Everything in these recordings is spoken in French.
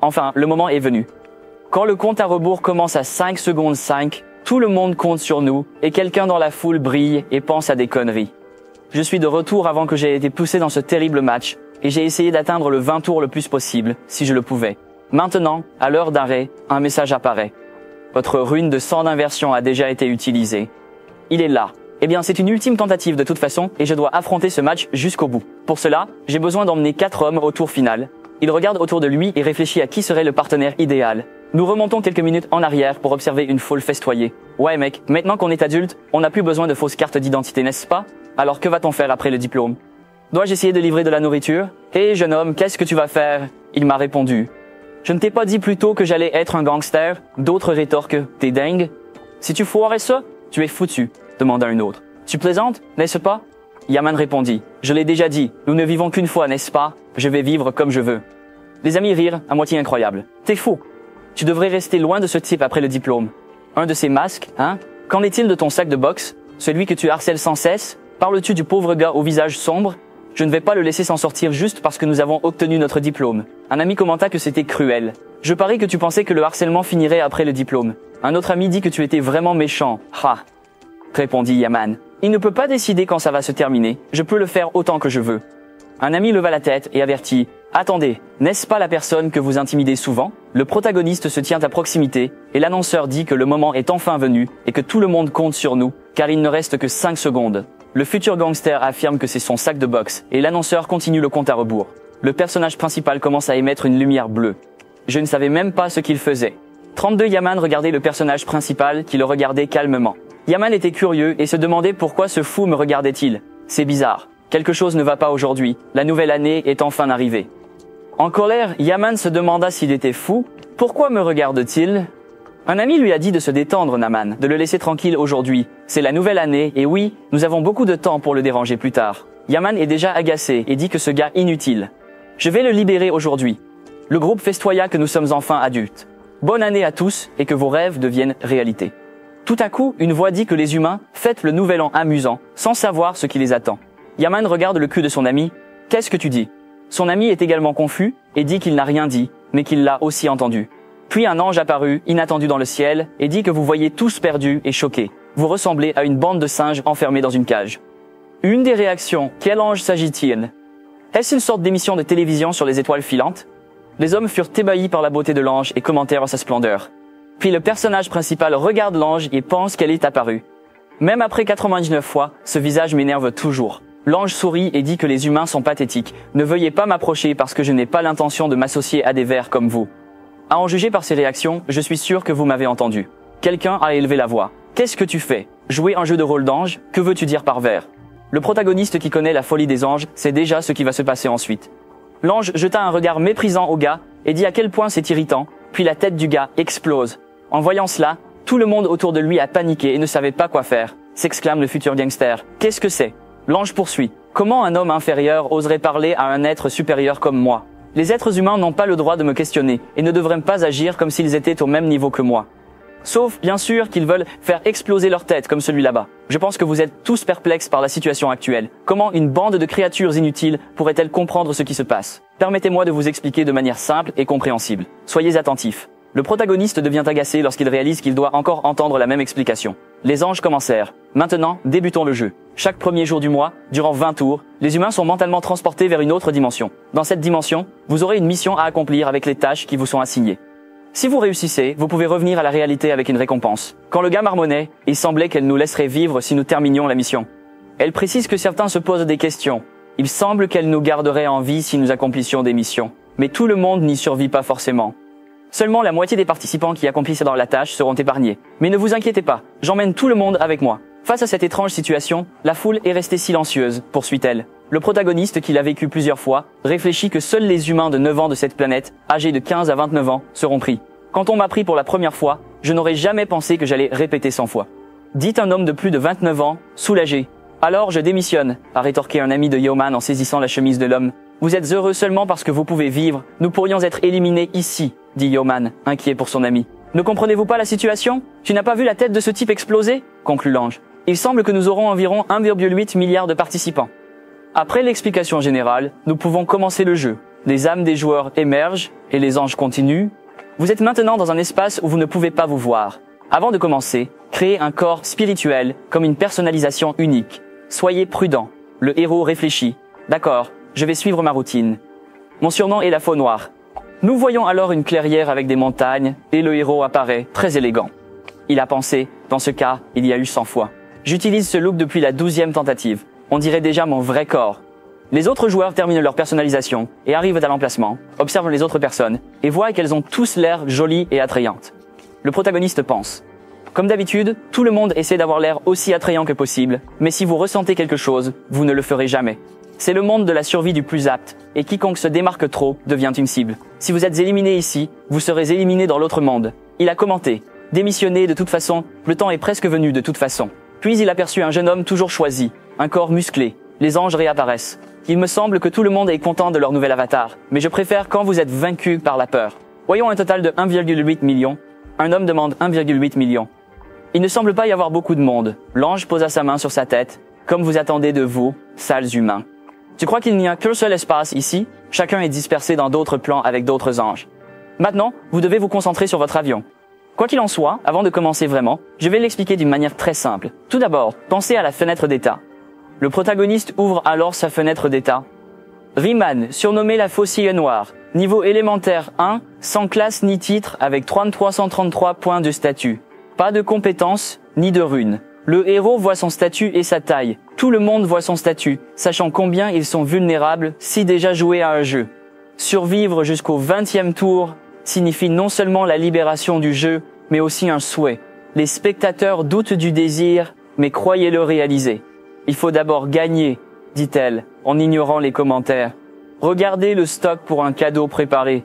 Enfin, le moment est venu. Quand le compte à rebours commence à 5 secondes 5, tout le monde compte sur nous et quelqu'un dans la foule brille et pense à des conneries. Je suis de retour avant que j'ai été poussé dans ce terrible match et j'ai essayé d'atteindre le 20 tours le plus possible, si je le pouvais. Maintenant, à l'heure d'arrêt, un message apparaît. Votre rune de sang d'inversion a déjà été utilisée. Il est là. Eh bien, c'est une ultime tentative de toute façon et je dois affronter ce match jusqu'au bout. Pour cela, j'ai besoin d'emmener 4 hommes au tour final. Il regarde autour de lui et réfléchit à qui serait le partenaire idéal. Nous remontons quelques minutes en arrière pour observer une foule festoyer. Ouais mec, maintenant qu'on est adulte, on n'a plus besoin de fausses cartes d'identité, n'est-ce pas? Alors que va-t-on faire après le diplôme? Dois-je essayer de livrer de la nourriture? Hé jeune homme, qu'est-ce que tu vas faire? Il m'a répondu. Je ne t'ai pas dit plus tôt que j'allais être un gangster? D'autres rétorquent, t'es dingue? Si tu foirais ça, tu es foutu, demanda un autre. Tu plaisantes, n'est-ce pas? Yaman répondit. Je l'ai déjà dit, nous ne vivons qu'une fois, n'est-ce pas? Je vais vivre comme je veux. Les amis rirent, à moitié incroyable. T'es fou. Tu devrais rester loin de ce type après le diplôme. Un de ces masques, hein? Qu'en est-il de ton sac de boxe? Celui que tu harcèles sans cesse? Parles-tu du pauvre gars au visage sombre? Je ne vais pas le laisser s'en sortir juste parce que nous avons obtenu notre diplôme. Un ami commenta que c'était cruel. Je parie que tu pensais que le harcèlement finirait après le diplôme. Un autre ami dit que tu étais vraiment méchant. Ha! Répondit Yaman. Il ne peut pas décider quand ça va se terminer. Je peux le faire autant que je veux. Un ami leva la tête et avertit. Attendez, n'est-ce pas la personne que vous intimidez souvent? Le protagoniste se tient à proximité et l'annonceur dit que le moment est enfin venu et que tout le monde compte sur nous car il ne reste que 5 secondes. Le futur gangster affirme que c'est son sac de boxe et l'annonceur continue le compte à rebours. Le personnage principal commence à émettre une lumière bleue. Je ne savais même pas ce qu'il faisait. 32 Yaman regardait le personnage principal qui le regardait calmement. Yaman était curieux et se demandait pourquoi ce fou me regardait-il. C'est bizarre. Quelque chose ne va pas aujourd'hui. La nouvelle année est enfin arrivée. En colère, Yaman se demanda s'il était fou. Pourquoi me regarde-t-il? Un ami lui a dit de se détendre, Naman, de le laisser tranquille aujourd'hui. C'est la nouvelle année et oui, nous avons beaucoup de temps pour le déranger plus tard. Yaman est déjà agacé et dit que ce gars inutile. Je vais le libérer aujourd'hui. Le groupe festoya que nous sommes enfin adultes. Bonne année à tous et que vos rêves deviennent réalité. Tout à coup, une voix dit que les humains fêtent le nouvel an amusant, sans savoir ce qui les attend. Yaman regarde le cul de son ami. Qu'est-ce que tu dis? Son ami est également confus et dit qu'il n'a rien dit, mais qu'il l'a aussi entendu. Puis un ange apparut, inattendu dans le ciel, et dit que vous voyez tous perdus et choqués. Vous ressemblez à une bande de singes enfermés dans une cage. Une des réactions, quel ange s'agit-il? Est-ce une sorte d'émission de télévision sur les étoiles filantes? Les hommes furent ébahis par la beauté de l'ange et commentèrent sa splendeur. Puis le personnage principal regarde l'ange et pense qu'elle est apparue. Même après 99 fois, ce visage m'énerve toujours. L'ange sourit et dit que les humains sont pathétiques. Ne veuillez pas m'approcher parce que je n'ai pas l'intention de m'associer à des vers comme vous. À en juger par ses réactions, je suis sûr que vous m'avez entendu. Quelqu'un a élevé la voix. Qu'est-ce que tu fais? Jouer un jeu de rôle d'ange? Que veux-tu dire par vers? Le protagoniste qui connaît la folie des anges sait déjà ce qui va se passer ensuite. L'ange jeta un regard méprisant au gars et dit à quel point c'est irritant, puis la tête du gars explose. En voyant cela, tout le monde autour de lui a paniqué et ne savait pas quoi faire, s'exclame le futur gangster. Qu'est-ce que c'est? L'ange poursuit. Comment un homme inférieur oserait parler à un être supérieur comme moi? Les êtres humains n'ont pas le droit de me questionner et ne devraient pas agir comme s'ils étaient au même niveau que moi. Sauf, bien sûr, qu'ils veulent faire exploser leur tête comme celui là-bas. Je pense que vous êtes tous perplexes par la situation actuelle. Comment une bande de créatures inutiles pourrait-elle comprendre ce qui se passe? Permettez-moi de vous expliquer de manière simple et compréhensible. Soyez attentifs. Le protagoniste devient agacé lorsqu'il réalise qu'il doit encore entendre la même explication. Les anges commencèrent. Maintenant, débutons le jeu. Chaque premier jour du mois, durant 20 tours, les humains sont mentalement transportés vers une autre dimension. Dans cette dimension, vous aurez une mission à accomplir avec les tâches qui vous sont assignées. Si vous réussissez, vous pouvez revenir à la réalité avec une récompense. Quand le gars marmonnait, il semblait qu'elle nous laisserait vivre si nous terminions la mission. Elle précise que certains se posent des questions. Il semble qu'elle nous garderait en vie si nous accomplissions des missions. Mais tout le monde n'y survit pas forcément. Seulement la moitié des participants qui accomplissent la tâche seront épargnés. Mais ne vous inquiétez pas, j'emmène tout le monde avec moi. Face à cette étrange situation, la foule est restée silencieuse, poursuit-elle. Le protagoniste, qui l'a vécu plusieurs fois, réfléchit que seuls les humains de 9 ans de cette planète, âgés de 15 à 29 ans, seront pris. Quand on m'a pris pour la première fois, je n'aurais jamais pensé que j'allais répéter 100 fois. Dit un homme de plus de 29 ans, soulagé. Alors je démissionne, a rétorqué un ami de Yaman en saisissant la chemise de l'homme. Vous êtes heureux seulement parce que vous pouvez vivre. Nous pourrions être éliminés ici, dit Yaman, inquiet pour son ami. Ne comprenez-vous pas la situation? Tu n'as pas vu la tête de ce type exploser? Conclut l'ange. Il semble que nous aurons environ 1,8 milliard de participants. Après l'explication générale, nous pouvons commencer le jeu. Les âmes des joueurs émergent et les anges continuent. Vous êtes maintenant dans un espace où vous ne pouvez pas vous voir. Avant de commencer, créez un corps spirituel comme une personnalisation unique. Soyez prudent. Le héros réfléchit. D'accord, je vais suivre ma routine. Mon surnom est la Faux Noire. Nous voyons alors une clairière avec des montagnes et le héros apparaît très élégant. Il a pensé, dans ce cas, il y a eu 100 fois. J'utilise ce look depuis la 12e tentative. On dirait déjà mon vrai corps. Les autres joueurs terminent leur personnalisation et arrivent à l'emplacement, observent les autres personnes et voient qu'elles ont tous l'air jolies et attrayantes. Le protagoniste pense. Comme d'habitude, tout le monde essaie d'avoir l'air aussi attrayant que possible, mais si vous ressentez quelque chose, vous ne le ferez jamais. C'est le monde de la survie du plus apte, et quiconque se démarque trop devient une cible. Si vous êtes éliminé ici, vous serez éliminé dans l'autre monde. Il a commenté. Démissionnez de toute façon, le temps est presque venu de toute façon. Puis il aperçut un jeune homme toujours choisi, un corps musclé. Les anges réapparaissent. Il me semble que tout le monde est content de leur nouvel avatar, mais je préfère quand vous êtes vaincu par la peur. Voyons un total de 1,8 million. Un homme demande 1,8 million. Il ne semble pas y avoir beaucoup de monde. L'ange posa sa main sur sa tête, comme vous attendez de vous, sales humains. Tu crois qu'il n'y a qu'un seul espace ici? Chacun est dispersé dans d'autres plans avec d'autres anges. Maintenant, vous devez vous concentrer sur votre avion. Quoi qu'il en soit, avant de commencer vraiment, je vais l'expliquer d'une manière très simple. Tout d'abord, pensez à la fenêtre d'état. Le protagoniste ouvre alors sa fenêtre d'état. Riemann, surnommé la Faucille Noire, niveau élémentaire 1, sans classe ni titre, avec 3333 points de statut. Pas de compétences, ni de runes. Le héros voit son statut et sa taille. Tout le monde voit son statut, sachant combien ils sont vulnérables si déjà joué à un jeu. Survivre jusqu'au 20e tour signifie non seulement la libération du jeu, mais aussi un souhait. Les spectateurs doutent du désir, mais croyez-le réaliser. Il faut d'abord gagner, dit-elle, en ignorant les commentaires. Regardez le stock pour un cadeau préparé.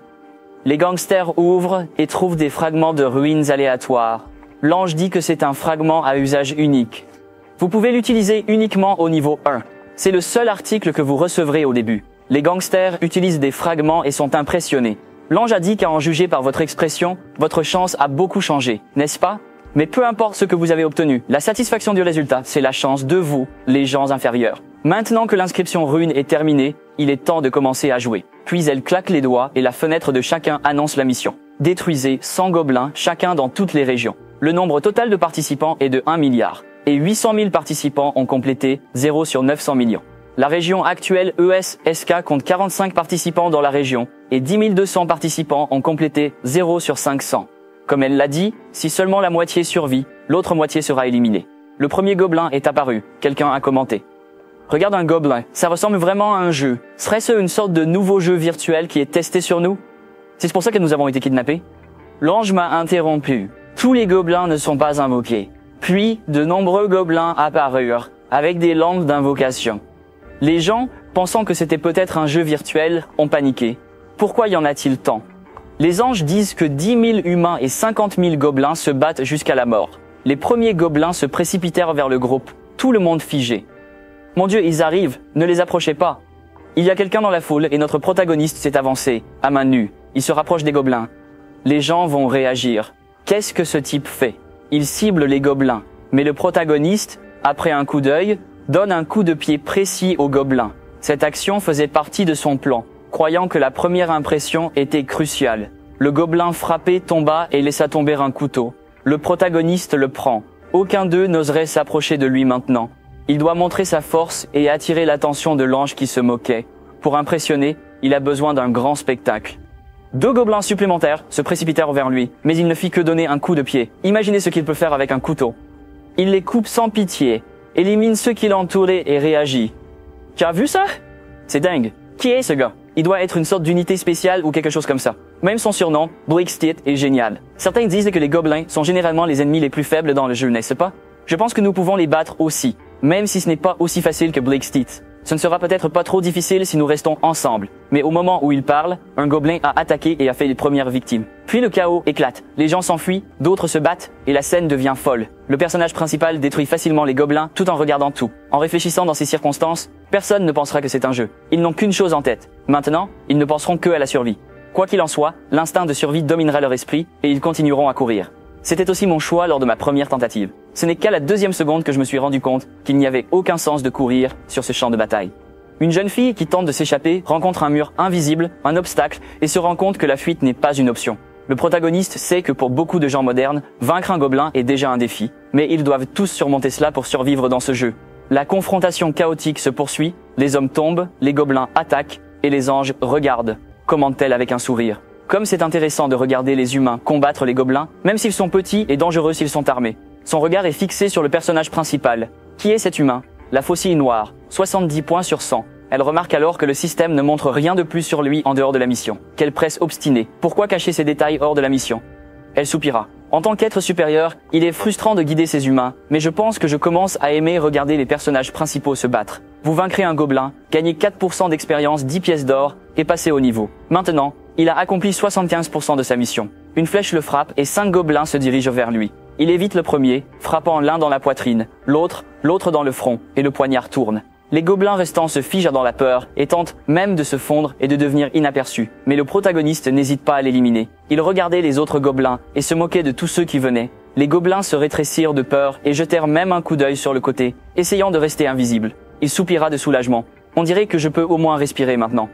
Les gangsters ouvrent et trouvent des fragments de ruines aléatoires. L'ange dit que c'est un fragment à usage unique. Vous pouvez l'utiliser uniquement au niveau 1. C'est le seul article que vous recevrez au début. Les gangsters utilisent des fragments et sont impressionnés. L'ange a dit qu'à en juger par votre expression, votre chance a beaucoup changé, n'est-ce pas? Mais peu importe ce que vous avez obtenu, la satisfaction du résultat, c'est la chance de vous, les gens inférieurs. Maintenant que l'inscription rune est terminée, il est temps de commencer à jouer. Puis elle claque les doigts et la fenêtre de chacun annonce la mission. Détruisez 100 gobelins, chacun dans toutes les régions. Le nombre total de participants est de 1 milliard. Et 800 000 participants ont complété 0 sur 900 millions. La région actuelle ES-SK compte 45 participants dans la région et 10 200 participants ont complété 0 sur 500. Comme elle l'a dit, si seulement la moitié survit, l'autre moitié sera éliminée. Le premier gobelin est apparu, quelqu'un a commenté. Regarde un gobelin, ça ressemble vraiment à un jeu. Serait-ce une sorte de nouveau jeu virtuel qui est testé sur nous? C'est pour ça que nous avons été kidnappés? L'ange m'a interrompu. Tous les gobelins ne sont pas invoqués. Puis, de nombreux gobelins apparurent, avec des langues d'invocation. Les gens, pensant que c'était peut-être un jeu virtuel, ont paniqué. Pourquoi y en a-t-il tant? Les anges disent que 10 000 humains et 50 000 gobelins se battent jusqu'à la mort. Les premiers gobelins se précipitèrent vers le groupe, tout le monde figé. Mon Dieu, ils arrivent, ne les approchez pas. Il y a quelqu'un dans la foule et notre protagoniste s'est avancé, à main nue. Il se rapproche des gobelins. Les gens vont réagir. Qu'est-ce que ce type fait? Il cible les gobelins, mais le protagoniste, après un coup d'œil, donne un coup de pied précis aux gobelins. Cette action faisait partie de son plan, croyant que la première impression était cruciale. Le gobelin frappé tomba et laissa tomber un couteau. Le protagoniste le prend. Aucun d'eux n'oserait s'approcher de lui maintenant. Il doit montrer sa force et attirer l'attention de l'ange qui se moquait. Pour impressionner, il a besoin d'un grand spectacle. 2 gobelins supplémentaires se précipitèrent vers lui, mais il ne fit que donner un coup de pied. Imaginez ce qu'il peut faire avec un couteau. Il les coupe sans pitié, élimine ceux qui l'entouraient et réagit. Tu as vu ça? C'est dingue. Qui est ce gars? Il doit être une sorte d'unité spéciale ou quelque chose comme ça. Même son surnom, Blixtit, est génial. Certains disent que les gobelins sont généralement les ennemis les plus faibles dans le jeu, n'est-ce pas? Je pense que nous pouvons les battre aussi, même si ce n'est pas aussi facile que Blixtit. Ce ne sera peut-être pas trop difficile si nous restons ensemble. Mais au moment où il parle, un gobelin a attaqué et a fait les premières victimes. Puis le chaos éclate. Les gens s'enfuient, d'autres se battent, et la scène devient folle. Le personnage principal détruit facilement les gobelins tout en regardant tout. En réfléchissant dans ces circonstances, personne ne pensera que c'est un jeu. Ils n'ont qu'une chose en tête. Maintenant, ils ne penseront que à la survie. Quoi qu'il en soit, l'instinct de survie dominera leur esprit et ils continueront à courir. C'était aussi mon choix lors de ma première tentative. Ce n'est qu'à la 2e seconde que je me suis rendu compte qu'il n'y avait aucun sens de courir sur ce champ de bataille. Une jeune fille qui tente de s'échapper rencontre un mur invisible, un obstacle, et se rend compte que la fuite n'est pas une option. Le protagoniste sait que pour beaucoup de gens modernes, vaincre un gobelin est déjà un défi, mais ils doivent tous surmonter cela pour survivre dans ce jeu. La confrontation chaotique se poursuit, les hommes tombent, les gobelins attaquent, et les anges regardent, commente-t-elle avec un sourire. Comme c'est intéressant de regarder les humains combattre les gobelins, même s'ils sont petits et dangereux s'ils sont armés. Son regard est fixé sur le personnage principal. Qui est cet humain? La faucille noire, 70 points sur 100. Elle remarque alors que le système ne montre rien de plus sur lui en dehors de la mission. Quelle presse obstinée. Pourquoi cacher ces détails hors de la mission? Elle soupira. En tant qu'être supérieur, il est frustrant de guider ces humains, mais je pense que je commence à aimer regarder les personnages principaux se battre. Vous vaincrez un gobelin, gagnez 4% d'expérience, 10 pièces d'or, et passez au niveau. Maintenant, il a accompli 75% de sa mission. Une flèche le frappe et 5 gobelins se dirigent vers lui. Il évite le premier, frappant l'un dans la poitrine, l'autre dans le front, et le poignard tourne. Les gobelins restants se figent dans la peur et tentent même de se fondre et de devenir inaperçus. Mais le protagoniste n'hésite pas à l'éliminer. Il regardait les autres gobelins et se moquait de tous ceux qui venaient. Les gobelins se rétrécirent de peur et jetèrent même un coup d'œil sur le côté, essayant de rester invisibles. Il soupira de soulagement. On dirait que je peux au moins respirer maintenant.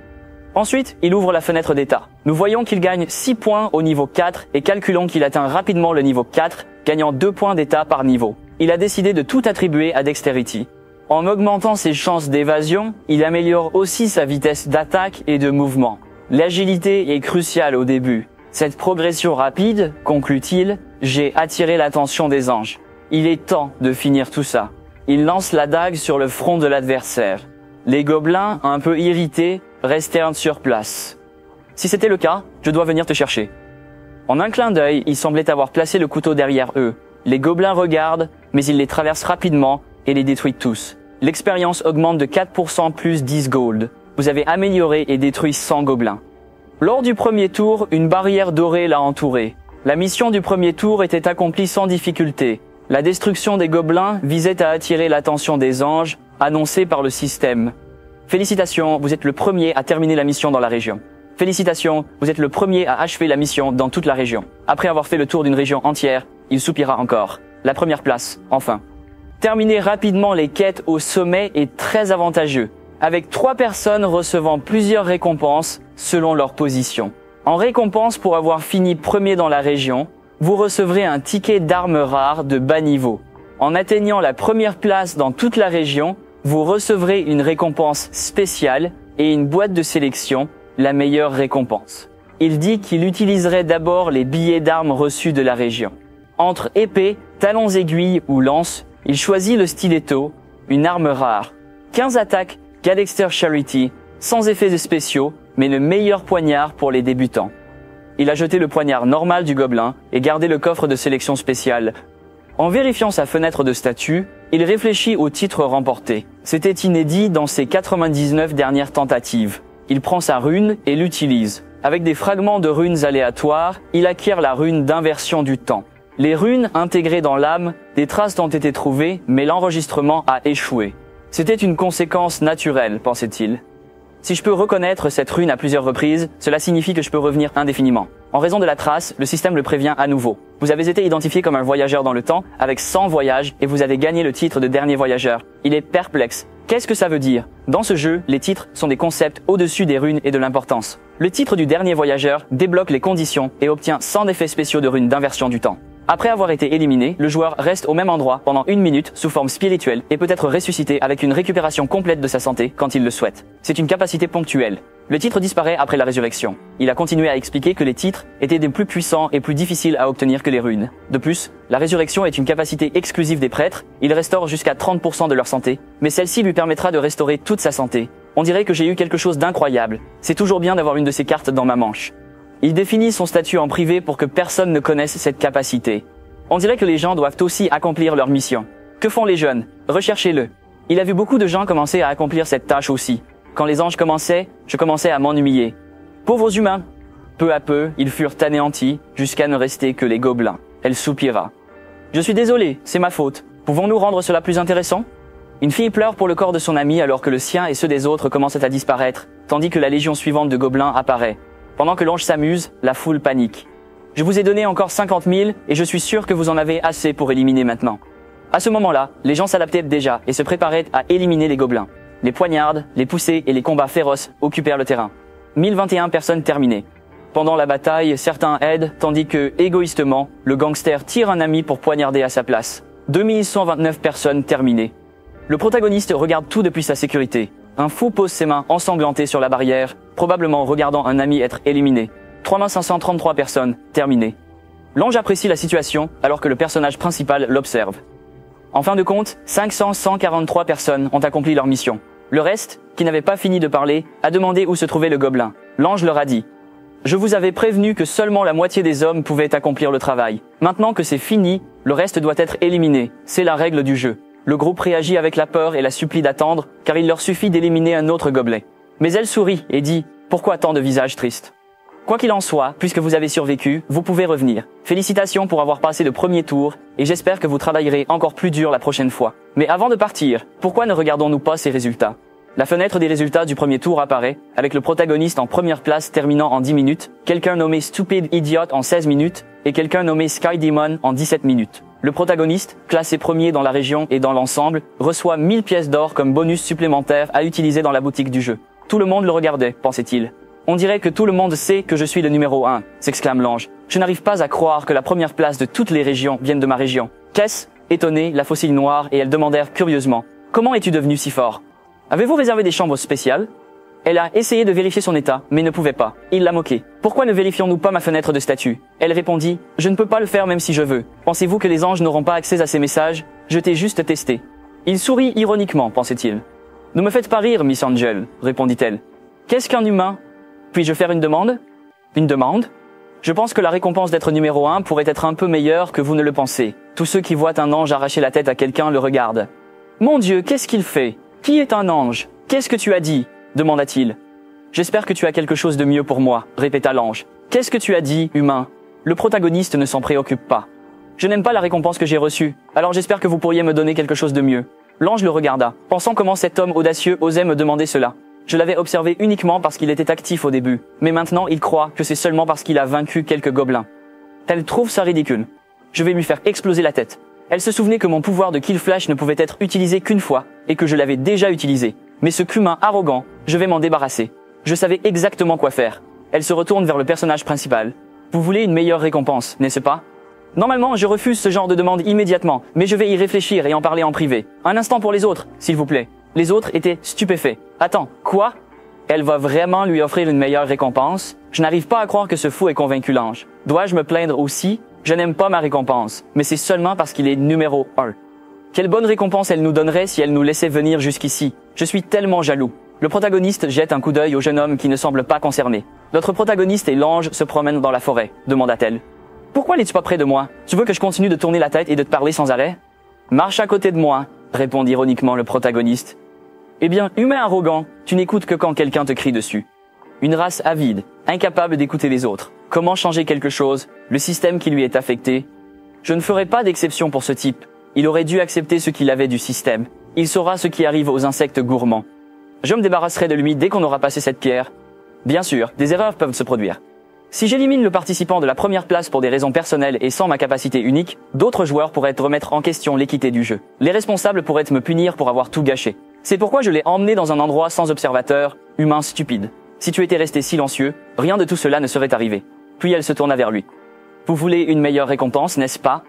Ensuite, il ouvre la fenêtre d'état. Nous voyons qu'il gagne 6 points au niveau 4 et calculons qu'il atteint rapidement le niveau 4, gagnant 2 points d'état par niveau. Il a décidé de tout attribuer à Dexterity. En augmentant ses chances d'évasion, il améliore aussi sa vitesse d'attaque et de mouvement. L'agilité est cruciale au début. Cette progression rapide, conclut-il, j'ai attiré l'attention des anges. Il est temps de finir tout ça. Il lance la dague sur le front de l'adversaire. Les gobelins, un peu irrités, restèrent sur place. Si c'était le cas, je dois venir te chercher. En un clin d'œil, il semblait avoir placé le couteau derrière eux. Les gobelins regardent, mais il les traverse rapidement et les détruit tous. L'expérience augmente de 4% plus 10 gold. Vous avez amélioré et détruit 100 gobelins. Lors du premier tour, une barrière dorée l'a entouré. La mission du premier tour était accomplie sans difficulté. La destruction des gobelins visait à attirer l'attention des anges, annoncée par le système. Félicitations, vous êtes le premier à terminer la mission dans la région. Félicitations, vous êtes le premier à achever la mission dans toute la région. Après avoir fait le tour d'une région entière, il soupira encore. La première place, enfin. Terminer rapidement les quêtes au sommet est très avantageux, avec 3 personnes recevant plusieurs récompenses selon leur position. En récompense pour avoir fini premier dans la région, vous recevrez un ticket d'armes rares de bas niveau. En atteignant la première place dans toute la région, vous recevrez une récompense spéciale et une boîte de sélection, la meilleure récompense. Il dit qu'il utiliserait d'abord les billets d'armes reçus de la région. Entre épée, talons aiguilles ou lance, il choisit le stiletto, une arme rare. 15 attaques, Gadexter Charity, sans effets spéciaux, mais le meilleur poignard pour les débutants. Il a jeté le poignard normal du gobelin et gardé le coffre de sélection spéciale. En vérifiant sa fenêtre de statut, il réfléchit au titre remporté. C'était inédit dans ses 99 dernières tentatives. Il prend sa rune et l'utilise. Avec des fragments de runes aléatoires, il acquiert la rune d'inversion du temps. Les runes intégrées dans l'âme, des traces ont été trouvées, mais l'enregistrement a échoué. C'était une conséquence naturelle, pensait-il. Si je peux reconnaître cette rune à plusieurs reprises, cela signifie que je peux revenir indéfiniment. En raison de la trace, le système le prévient à nouveau. Vous avez été identifié comme un voyageur dans le temps, avec 100 voyages, et vous avez gagné le titre de dernier voyageur. Il est perplexe. Qu'est-ce que ça veut dire? Dans ce jeu, les titres sont des concepts au-dessus des runes et de l'importance. Le titre du dernier voyageur débloque les conditions et obtient 100 effets spéciaux de runes d'inversion du temps. Après avoir été éliminé, le joueur reste au même endroit pendant 1 minute sous forme spirituelle et peut être ressuscité avec une récupération complète de sa santé quand il le souhaite. C'est une capacité ponctuelle. Le titre disparaît après la résurrection. Il a continué à expliquer que les titres étaient des plus puissants et plus difficiles à obtenir que les runes. De plus, la résurrection est une capacité exclusive des prêtres, ils restaurent jusqu'à 30% de leur santé, mais celle-ci lui permettra de restaurer toute sa santé. On dirait que j'ai eu quelque chose d'incroyable. C'est toujours bien d'avoir une de ces cartes dans ma manche. Il définit son statut en privé pour que personne ne connaisse cette capacité. On dirait que les gens doivent aussi accomplir leur mission. Que font les jeunes? Recherchez-le. Il a vu beaucoup de gens commencer à accomplir cette tâche aussi. Quand les anges commençaient, je commençais à m'ennuyer. Pauvres humains! Peu à peu, ils furent anéantis, jusqu'à ne rester que les gobelins. Elle soupira. Je suis désolé, c'est ma faute. Pouvons-nous rendre cela plus intéressant? Une fille pleure pour le corps de son ami alors que le sien et ceux des autres commencent à disparaître, tandis que la légion suivante de gobelins apparaît. Pendant que l'ange s'amuse, la foule panique. Je vous ai donné encore 50 000 et je suis sûr que vous en avez assez pour éliminer maintenant. À ce moment-là, les gens s'adaptaient déjà et se préparaient à éliminer les gobelins. Les poignardes, les poussées et les combats féroces occupèrent le terrain. 1021 personnes terminées. Pendant la bataille, certains aident, tandis que, égoïstement, le gangster tire un ami pour poignarder à sa place. 2129 personnes terminées. Le protagoniste regarde tout depuis sa sécurité. Un fou pose ses mains ensanglantées sur la barrière, probablement regardant un ami être éliminé. 3533 personnes terminées. L'ange apprécie la situation alors que le personnage principal l'observe. En fin de compte, 143 personnes ont accompli leur mission. Le reste, qui n'avait pas fini de parler, a demandé où se trouvait le gobelin. L'ange leur a dit « Je vous avais prévenu que seulement la moitié des hommes pouvaient accomplir le travail. Maintenant que c'est fini, le reste doit être éliminé. C'est la règle du jeu. » Le groupe réagit avec la peur et la supplie d'attendre, car il leur suffit d'éliminer un autre gobelet. Mais elle sourit et dit « Pourquoi tant de visages tristes ?» Quoi qu'il en soit, puisque vous avez survécu, vous pouvez revenir. Félicitations pour avoir passé le premier tour, et j'espère que vous travaillerez encore plus dur la prochaine fois. Mais avant de partir, pourquoi ne regardons-nous pas ces résultats? La fenêtre des résultats du premier tour apparaît, avec le protagoniste en première place terminant en 10 minutes, quelqu'un nommé Stupid Idiot en 16 minutes, et quelqu'un nommé Sky Demon en 17 minutes. Le protagoniste, classé premier dans la région et dans l'ensemble, reçoit 1000 pièces d'or comme bonus supplémentaire à utiliser dans la boutique du jeu. Tout le monde le regardait, pensait-il. On dirait que tout le monde sait que je suis le numéro 1, s'exclame l'ange. Je n'arrive pas à croire que la première place de toutes les régions vienne de ma région. Qu'est-ce? Étonnée, la fossile noire et elle demandèrent curieusement. Comment es-tu devenu si fort? Avez-vous réservé des chambres spéciales? Elle a essayé de vérifier son état, mais ne pouvait pas. Il l'a moqué. Pourquoi ne vérifions-nous pas ma fenêtre de statut? Elle répondit, je ne peux pas le faire même si je veux. Pensez-vous que les anges n'auront pas accès à ces messages? Je t'ai juste testé. Il sourit ironiquement, pensait-il. Ne me faites pas rire, Miss Angel, répondit-elle. Qu'est-ce qu'un humain? Puis-je faire une demande? Une demande? Je pense que la récompense d'être numéro 1 pourrait être un peu meilleure que vous ne le pensez. Tous ceux qui voient un ange arracher la tête à quelqu'un le regardent. Mon Dieu, qu'est-ce qu'il fait? Qui est un ange? Qu'est-ce que tu as dit? Demanda-t-il. J'espère que tu as quelque chose de mieux pour moi, répéta l'ange. Qu'est-ce que tu as dit, humain? Le protagoniste ne s'en préoccupe pas. Je n'aime pas la récompense que j'ai reçue, alors j'espère que vous pourriez me donner quelque chose de mieux. L'ange le regarda, pensant comment cet homme audacieux osait me demander cela. Je l'avais observé uniquement parce qu'il était actif au début, mais maintenant il croit que c'est seulement parce qu'il a vaincu quelques gobelins. Elle trouve ça ridicule. Je vais lui faire exploser la tête. Elle se souvenait que mon pouvoir de Kill Flash ne pouvait être utilisé qu'une fois, et que je l'avais déjà utilisé. Mais ce qu'humain arrogant, je vais m'en débarrasser. Je savais exactement quoi faire. Elle se retourne vers le personnage principal. Vous voulez une meilleure récompense, n'est-ce pas? Normalement, je refuse ce genre de demande immédiatement, mais je vais y réfléchir et en parler en privé. Un instant pour les autres, s'il vous plaît. Les autres étaient stupéfaits. Attends, quoi? Elle va vraiment lui offrir une meilleure récompense? Je n'arrive pas à croire que ce fou ait convaincu l'ange. Dois-je me plaindre aussi? Je n'aime pas ma récompense, mais c'est seulement parce qu'il est numéro 1. Quelle bonne récompense elle nous donnerait si elle nous laissait venir jusqu'ici? Je suis tellement jaloux. Le protagoniste jette un coup d'œil au jeune homme qui ne semble pas concerné. Notre protagoniste et l'ange se promènent dans la forêt, demanda-t-elle. Pourquoi n'es-tu pas près de moi? Tu veux que je continue de tourner la tête et de te parler sans arrêt? Marche à côté de moi, répondit ironiquement le protagoniste. Eh bien, humain arrogant, tu n'écoutes que quand quelqu'un te crie dessus. Une race avide, incapable d'écouter les autres. Comment changer quelque chose? Le système qui lui est affecté? Je ne ferai pas d'exception pour ce type. Il aurait dû accepter ce qu'il avait du système. Il saura ce qui arrive aux insectes gourmands. Je me débarrasserai de lui dès qu'on aura passé cette pierre. Bien sûr, des erreurs peuvent se produire. Si j'élimine le participant de la première place pour des raisons personnelles et sans ma capacité unique, d'autres joueurs pourraient remettre en question l'équité du jeu. Les responsables pourraient me punir pour avoir tout gâché. C'est pourquoi je l'ai emmené dans un endroit sans observateur, humain stupide. Si tu étais resté silencieux, rien de tout cela ne serait arrivé. Puis elle se tourna vers lui. Vous voulez une meilleure récompense, n'est-ce pas?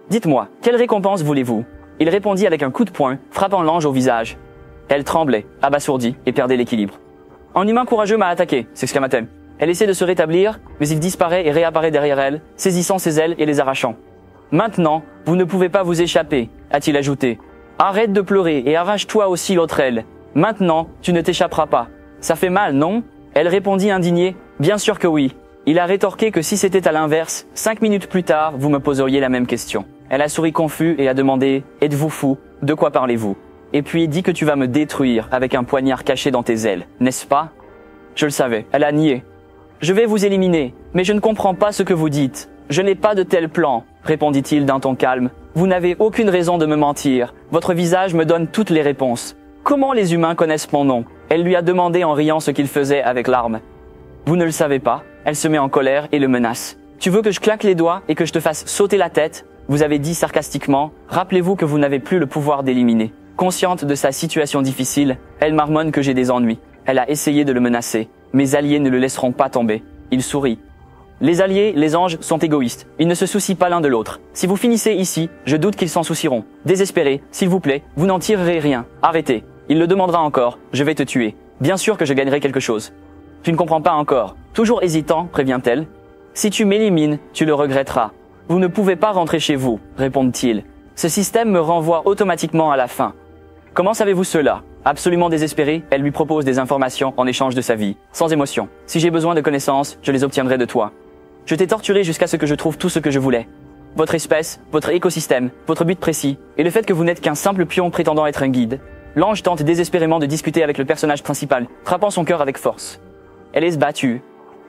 Dites-moi, quelle récompense voulez-vous? Il répondit avec un coup de poing, frappant l'ange au visage. Elle tremblait, abasourdie, et perdait l'équilibre. Un humain courageux m'a attaqué, s'exclama-t-elle. Elle essaie de se rétablir, mais il disparaît et réapparaît derrière elle, saisissant ses ailes et les arrachant. Maintenant, vous ne pouvez pas vous échapper, a-t-il ajouté. Arrête de pleurer et arrache-toi aussi l'autre aile. Maintenant, tu ne t'échapperas pas. Ça fait mal, non? Elle répondit indignée. Bien sûr que oui. Il a rétorqué que si c'était à l'inverse, 5 minutes plus tard, vous me poseriez la même question. Elle a souri confus et a demandé « Êtes-vous fou? De quoi parlez-vous » Et puis dit que tu vas me détruire avec un poignard caché dans tes ailes, n'est-ce pas? Je le savais, elle a nié. Je vais vous éliminer, mais je ne comprends pas ce que vous dites. Je n'ai pas de tel plan, répondit-il d'un ton calme. Vous n'avez aucune raison de me mentir. Votre visage me donne toutes les réponses. Comment les humains connaissent mon nom? Elle lui a demandé en riant ce qu'il faisait avec l'arme. Vous ne le savez pas? Elle se met en colère et le menace. Tu veux que je claque les doigts et que je te fasse sauter la tête? Vous avez dit sarcastiquement, rappelez-vous que vous n'avez plus le pouvoir d'éliminer. Consciente de sa situation difficile, elle marmonne que j'ai des ennuis. Elle a essayé de le menacer. Mes alliés ne le laisseront pas tomber. Il sourit. Les alliés, les anges, sont égoïstes. Ils ne se soucient pas l'un de l'autre. Si vous finissez ici, je doute qu'ils s'en soucieront. Désespéré, s'il vous plaît, vous n'en tirerez rien. Arrêtez. Il le demandera encore. Je vais te tuer. Bien sûr que je gagnerai quelque chose. Tu ne comprends pas encore. Toujours hésitant, prévient-elle. Si tu m'élimines, tu le regretteras. Vous ne pouvez pas rentrer chez vous, répondent-ils. Ce système me renvoie automatiquement à la fin. Comment savez-vous cela? Absolument désespérée, elle lui propose des informations en échange de sa vie, sans émotion. Si j'ai besoin de connaissances, je les obtiendrai de toi. Je t'ai torturé jusqu'à ce que je trouve tout ce que je voulais. Votre espèce, votre écosystème, votre but précis, et le fait que vous n'êtes qu'un simple pion prétendant être un guide. L'ange tente désespérément de discuter avec le personnage principal, frappant son cœur avec force. Elle est battue.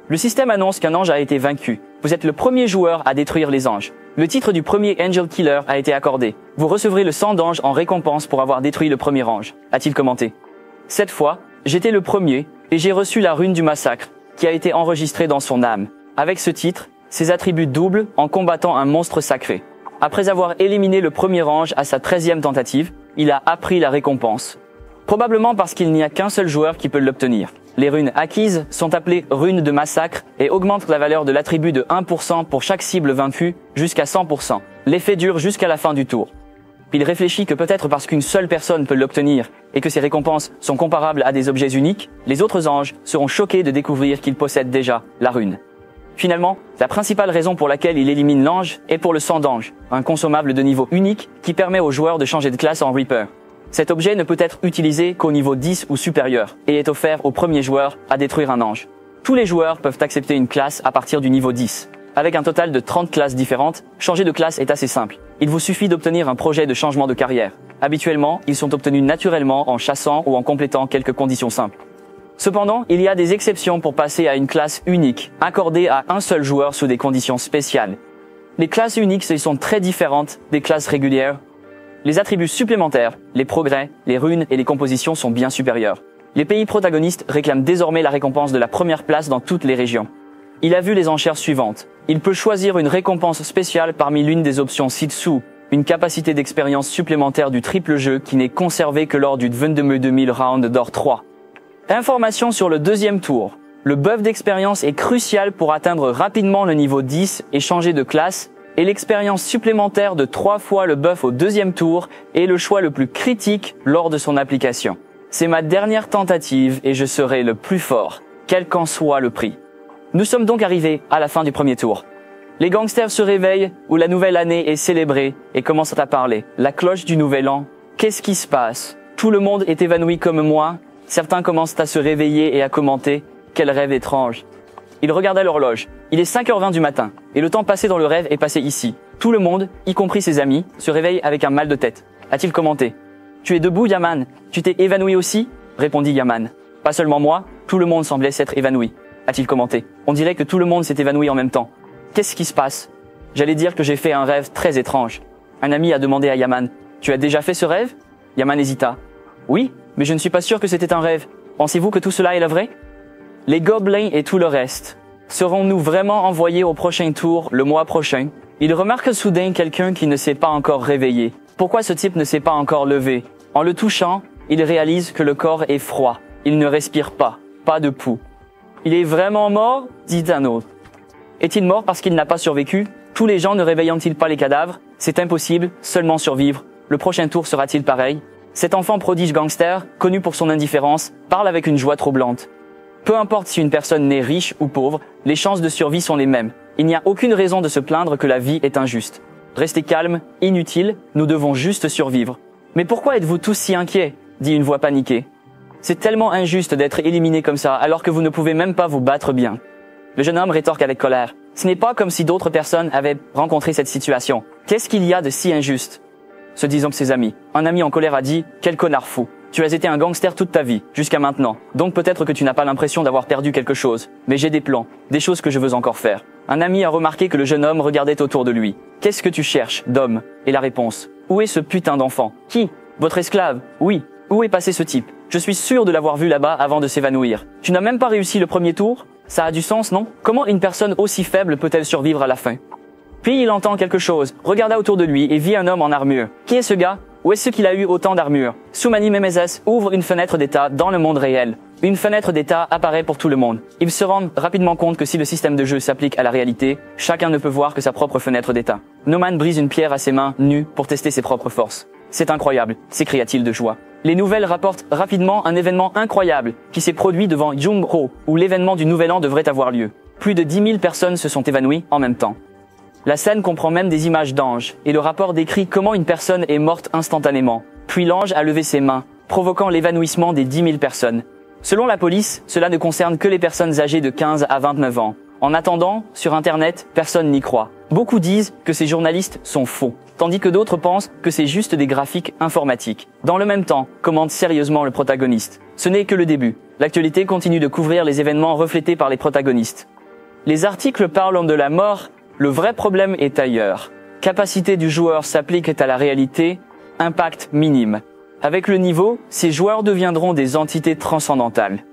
Le système annonce qu'un ange a été vaincu. Vous êtes le premier joueur à détruire les anges. Le titre du premier Angel Killer a été accordé. Vous recevrez le sang d'ange en récompense pour avoir détruit le premier ange, a-t-il commenté. Cette fois, j'étais le premier et j'ai reçu la rune du massacre, qui a été enregistrée dans son âme. Avec ce titre, ses attributs doublent en combattant un monstre sacré. Après avoir éliminé le premier ange à sa 13e tentative, il a appris la récompense. Probablement parce qu'il n'y a qu'un seul joueur qui peut l'obtenir. Les runes acquises sont appelées runes de massacre et augmentent la valeur de l'attribut de 1% pour chaque cible vaincue jusqu'à 100%. L'effet dure jusqu'à la fin du tour. Il réfléchit que peut-être parce qu'une seule personne peut l'obtenir et que ces récompenses sont comparables à des objets uniques, les autres anges seront choqués de découvrir qu'ils possèdent déjà la rune. Finalement, la principale raison pour laquelle il élimine l'ange est pour le sang d'ange, un consommable de niveau unique qui permet aux joueurs de changer de classe en Reaper. Cet objet ne peut être utilisé qu'au niveau 10 ou supérieur et est offert au premier joueur à détruire un ange. Tous les joueurs peuvent accepter une classe à partir du niveau 10. Avec un total de 30 classes différentes, changer de classe est assez simple. Il vous suffit d'obtenir un projet de changement de carrière. Habituellement, ils sont obtenus naturellement en chassant ou en complétant quelques conditions simples. Cependant, il y a des exceptions pour passer à une classe unique, accordée à un seul joueur sous des conditions spéciales. Les classes uniques sont très différentes des classes régulières. Les attributs supplémentaires, les progrès, les runes et les compositions sont bien supérieurs. Les pays protagonistes réclament désormais la récompense de la première place dans toutes les régions. Il a vu les enchères suivantes. Il peut choisir une récompense spéciale parmi l'une des options ci-dessous, une capacité d'expérience supplémentaire du triple jeu qui n'est conservée que lors du 22 000 round d'or 3. Information sur le deuxième tour. Le buff d'expérience est crucial pour atteindre rapidement le niveau 10 et changer de classe, et l'expérience supplémentaire de 3 fois le buff au deuxième tour est le choix le plus critique lors de son application. C'est ma dernière tentative et je serai le plus fort, quel qu'en soit le prix. Nous sommes donc arrivés à la fin du premier tour. Les gangsters se réveillent où la nouvelle année est célébrée et commencent à parler. La cloche du nouvel an. Qu'est-ce qui se passe? Tout le monde est évanoui comme moi. Certains commencent à se réveiller et à commenter. Quel rêve étrange. Ils regardaient l'horloge. Il est 5h20 du matin, et le temps passé dans le rêve est passé ici. Tout le monde, y compris ses amis, se réveille avec un mal de tête. A-t-il commenté. Tu es debout, Yaman? Tu t'es évanoui aussi? Répondit Yaman. Pas seulement moi, tout le monde semblait s'être évanoui. A-t-il commenté. On dirait que tout le monde s'est évanoui en même temps. Qu'est-ce qui se passe? J'allais dire que j'ai fait un rêve très étrange. Un ami a demandé à Yaman. Tu as déjà fait ce rêve? Yaman hésita. Oui, mais je ne suis pas sûr que c'était un rêve. Pensez-vous que tout cela est le vrai? Les gobelins et tout le reste. Serons-nous vraiment envoyés au prochain tour le mois prochain? Il remarque soudain quelqu'un qui ne s'est pas encore réveillé. Pourquoi ce type ne s'est pas encore levé? En le touchant, il réalise que le corps est froid. Il ne respire pas, pas de pouls. Il est vraiment mort? Dit un autre. Est-il mort parce qu'il n'a pas survécu? Tous les gens ne réveillant-ils pas les cadavres? C'est impossible, seulement survivre. Le prochain tour sera-t-il pareil? Cet enfant prodige gangster, connu pour son indifférence, parle avec une joie troublante. Peu importe si une personne naît riche ou pauvre, les chances de survie sont les mêmes. Il n'y a aucune raison de se plaindre que la vie est injuste. Restez calme, inutile, nous devons juste survivre. Mais pourquoi êtes-vous tous si inquiets? Dit une voix paniquée. C'est tellement injuste d'être éliminé comme ça alors que vous ne pouvez même pas vous battre bien. Le jeune homme rétorque avec colère. Ce n'est pas comme si d'autres personnes avaient rencontré cette situation. Qu'est-ce qu'il y a de si injuste? Se disant que ses amis. Un ami en colère a dit « Quel connard fou !» Tu as été un gangster toute ta vie, jusqu'à maintenant. Donc peut-être que tu n'as pas l'impression d'avoir perdu quelque chose. Mais j'ai des plans, des choses que je veux encore faire. Un ami a remarqué que le jeune homme regardait autour de lui. Qu'est-ce que tu cherches, d'homme? Et la réponse. Où est ce putain d'enfant? Qui? Votre esclave? Oui. Où est passé ce type? Je suis sûr de l'avoir vu là-bas avant de s'évanouir. Tu n'as même pas réussi le premier tour? Ça a du sens, non? Comment une personne aussi faible peut-elle survivre à la fin? Puis il entend quelque chose, regarda autour de lui et vit un homme en armure. Qui est ce gars? Où est-ce qu'il a eu autant d'armure? Soumani Memezes ouvre une fenêtre d'état dans le monde réel. Une fenêtre d'état apparaît pour tout le monde. Ils se rendent rapidement compte que si le système de jeu s'applique à la réalité, chacun ne peut voir que sa propre fenêtre d'état. Noman brise une pierre à ses mains nues pour tester ses propres forces. C'est incroyable, s'écria-t-il de joie. Les nouvelles rapportent rapidement un événement incroyable qui s'est produit devant Jung-ho, où l'événement du Nouvel An devrait avoir lieu. Plus de 10 000 personnes se sont évanouies en même temps. La scène comprend même des images d'anges, et le rapport décrit comment une personne est morte instantanément. Puis l'ange a levé ses mains, provoquant l'évanouissement des 10 000 personnes. Selon la police, cela ne concerne que les personnes âgées de 15 à 29 ans. En attendant, sur Internet, personne n'y croit. Beaucoup disent que ces journalistes sont faux, tandis que d'autres pensent que c'est juste des graphiques informatiques. Dans le même temps, commente sérieusement le protagoniste. Ce n'est que le début. L'actualité continue de couvrir les événements reflétés par les protagonistes. Les articles parlent de la mort. Le vrai problème est ailleurs. Capacité du joueur s'applique à la réalité, impact minime. Avec le niveau, ces joueurs deviendront des entités transcendantales.